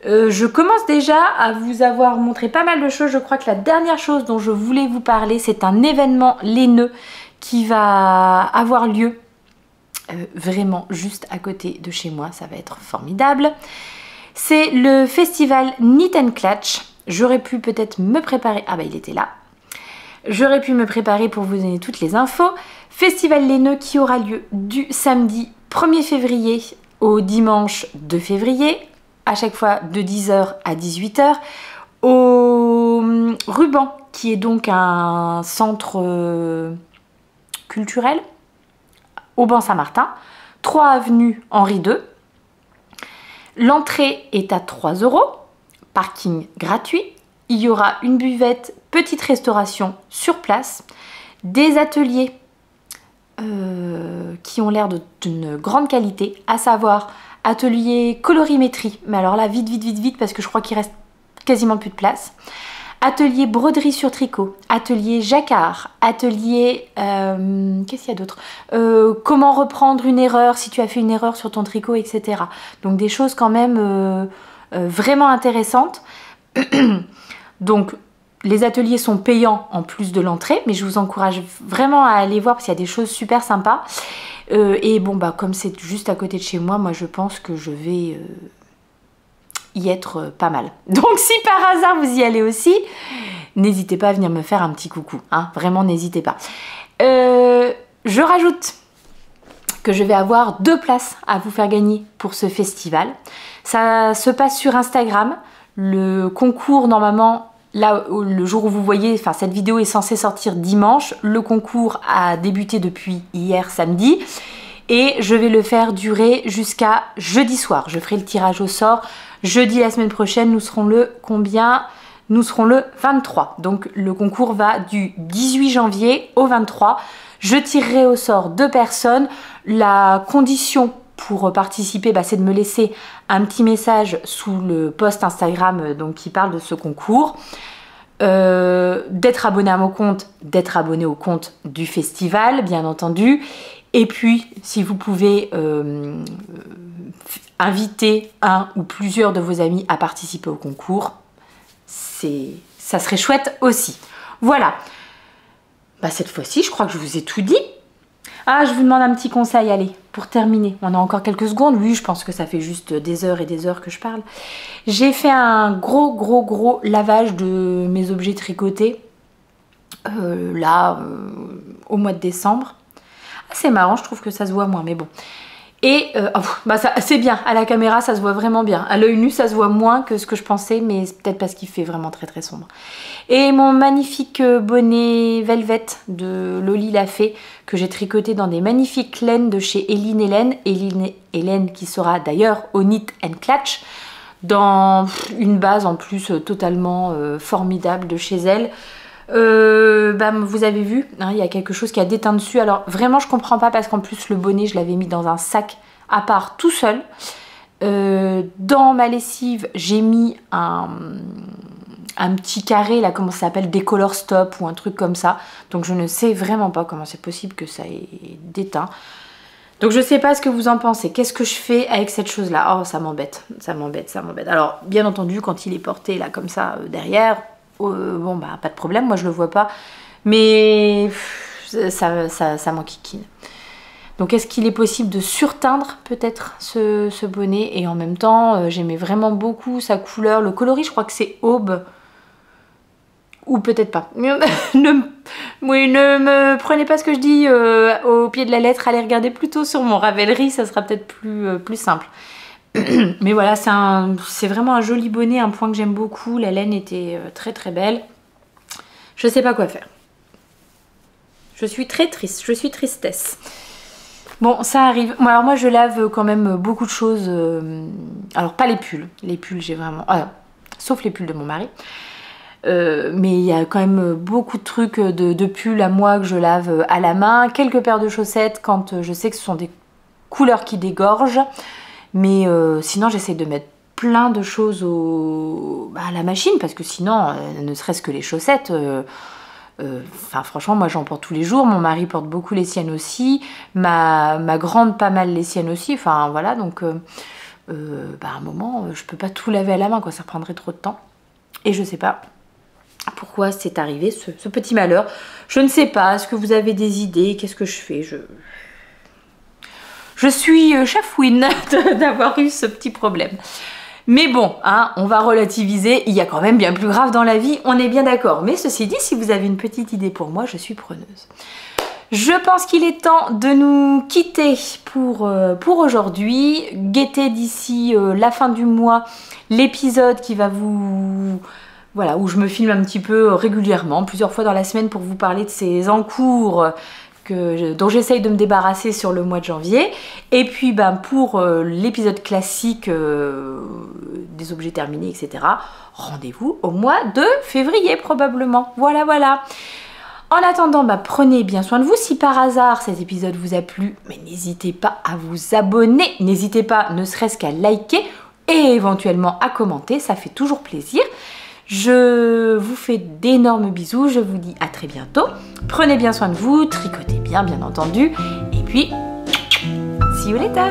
Je commence déjà à vous avoir montré pas mal de choses. Je crois que la dernière chose dont je voulais vous parler, c'est un événement laineux qui va avoir lieu vraiment juste à côté de chez moi. Ça va être formidable. C'est le festival Knit and Clutch. J'aurais pu peut-être me préparer. Ah bah il était là. J'aurais pu me préparer pour vous donner toutes les infos. Festival laineux qui aura lieu du samedi 1er février au dimanche 2 février. À chaque fois de 10h à 18h. Au Ruban, qui est donc un centre culturel, au Ban Saint-Martin, 3 avenue Henri II. L'entrée est à 3 €, parking gratuit. Il y aura une buvette, petite restauration sur place, des ateliers qui ont l'air d'une grande qualité, à savoir atelier colorimétrie, mais alors là vite parce que je crois qu'il reste quasiment plus de place. Atelier broderie sur tricot, atelier jacquard, atelier... qu'est-ce qu'il y a d'autre, comment reprendre une erreur si tu as fait une erreur sur ton tricot, etc. Donc des choses quand même vraiment intéressantes. Donc les ateliers sont payants en plus de l'entrée, mais je vous encourage vraiment à aller voir parce qu'il y a des choses super sympas. Et bon, bah comme c'est juste à côté de chez moi, moi je pense que je vais... y être pas mal. Donc si par hasard vous y allez aussi, n'hésitez pas à venir me faire un petit coucou, hein, vraiment n'hésitez pas. Je rajoute que je vais avoir 2 places à vous faire gagner pour ce festival. Ça se passe sur Instagram. Le concours normalement, là le jour où vous voyez, enfin cette vidéo est censée sortir dimanche. Le concours a débuté depuis hier samedi. Et je vais le faire durer jusqu'à jeudi soir. Je ferai le tirage au sort. Jeudi la semaine prochaine, nous serons le combien? Nous serons le 23. Donc le concours va du 18 janvier au 23. Je tirerai au sort 2 personnes. La condition pour participer, bah, c'est de me laisser un petit message sous le post Instagram donc, qui parle de ce concours. D'être abonné à mon compte, d'être abonné au compte du festival, bien entendu. Et puis, si vous pouvez inviter un ou plusieurs de vos amis à participer au concours, ça serait chouette aussi. Voilà. Bah, cette fois-ci, je crois que je vous ai tout dit. Ah, je vous demande un petit conseil, allez, pour terminer. On a encore quelques secondes. Oui, je pense que ça fait juste des heures et des heures que je parle. J'ai fait un gros lavage de mes objets tricotés. Là, au mois de décembre. C'est marrant, je trouve que ça se voit moins, mais bon. Et bah c'est bien, à la caméra ça se voit vraiment bien. À l'œil nu ça se voit moins que ce que je pensais, mais c'est peut-être parce qu'il fait vraiment très très sombre. Et mon magnifique bonnet Velvet de Loli l'a fait, que j'ai tricoté dans des magnifiques laines de chez Eline Hélène. Eline Hélène qui sera d'ailleurs au Knit and Clutch, dans une base en plus totalement formidable de chez elle. Bah, vous avez vu, hein, il y a quelque chose qui a déteint dessus. Alors vraiment je comprends pas, parce qu'en plus le bonnet je l'avais mis dans un sac à part tout seul. Dans ma lessive j'ai mis un petit carré là, comment ça s'appelle, Décolor Stop ou un truc comme ça. Donc je ne sais vraiment pas comment c'est possible que ça ait déteint. Donc je sais pas ce que vous en pensez. Qu'est-ce que je fais avec cette chose là? Oh ça m'embête, ça m'embête, ça m'embête. Alors bien entendu quand il est porté là comme ça derrière, bon bah pas de problème, moi je le vois pas, mais ça m'enquiquine. Donc est-ce qu'il est possible de surteindre peut-être ce bonnet? Et en même temps j'aimais vraiment beaucoup sa couleur, le coloris je crois que c'est Aube, ou peut-être pas. ne me prenez pas ce que je dis au pied de la lettre, allez regarder plutôt sur mon Ravelry, ça sera peut-être plus simple. Mais voilà, c'est vraiment un joli bonnet, un point que j'aime beaucoup. La laine était très très belle. Je sais pas quoi faire. Je suis très triste, je suis tristesse. Bon, ça arrive. Bon, alors moi je lave quand même beaucoup de choses. Alors pas les pulls. Les pulls j'ai vraiment... sauf les pulls de mon mari. Mais il y a quand même beaucoup de trucs de pulls à moi que je lave à la main. Quelques paires de chaussettes quand je sais que ce sont des couleurs qui dégorgent. Mais sinon j'essaie de mettre plein de choses à la machine, parce que sinon, ne serait-ce que les chaussettes, franchement moi j'en porte tous les jours, mon mari porte beaucoup les siennes aussi, ma grande pas mal les siennes aussi, enfin voilà, donc à un moment je peux pas tout laver à la main quoi, ça prendrait trop de temps. Et je sais pas pourquoi c'est arrivé ce petit malheur, je ne sais pas, est-ce que vous avez des idées, qu'est-ce que je fais? Je suis chafouine d'avoir eu ce petit problème. Mais bon, hein, on va relativiser, il y a quand même bien plus grave dans la vie, on est bien d'accord. Mais ceci dit, si vous avez une petite idée pour moi, je suis preneuse. Je pense qu'il est temps de nous quitter pour aujourd'hui. Guettez d'ici la fin du mois l'épisode qui va vous... Voilà, où je me filme un petit peu régulièrement, plusieurs fois dans la semaine, pour vous parler de ces encours dont j'essaye de me débarrasser sur le mois de janvier. Et puis pour l'épisode classique des objets terminés, etc., rendez-vous au mois de février probablement. Voilà, voilà. En attendant, prenez bien soin de vous. Si par hasard cet épisode vous a plu, mais n'hésitez pas à vous abonner, n'hésitez pas ne serait-ce qu'à liker et éventuellement à commenter, ça fait toujours plaisir. Je vous fais d'énormes bisous, je vous dis à très bientôt. Prenez bien soin de vous, tricotez bien, bien entendu. Et puis, see you later!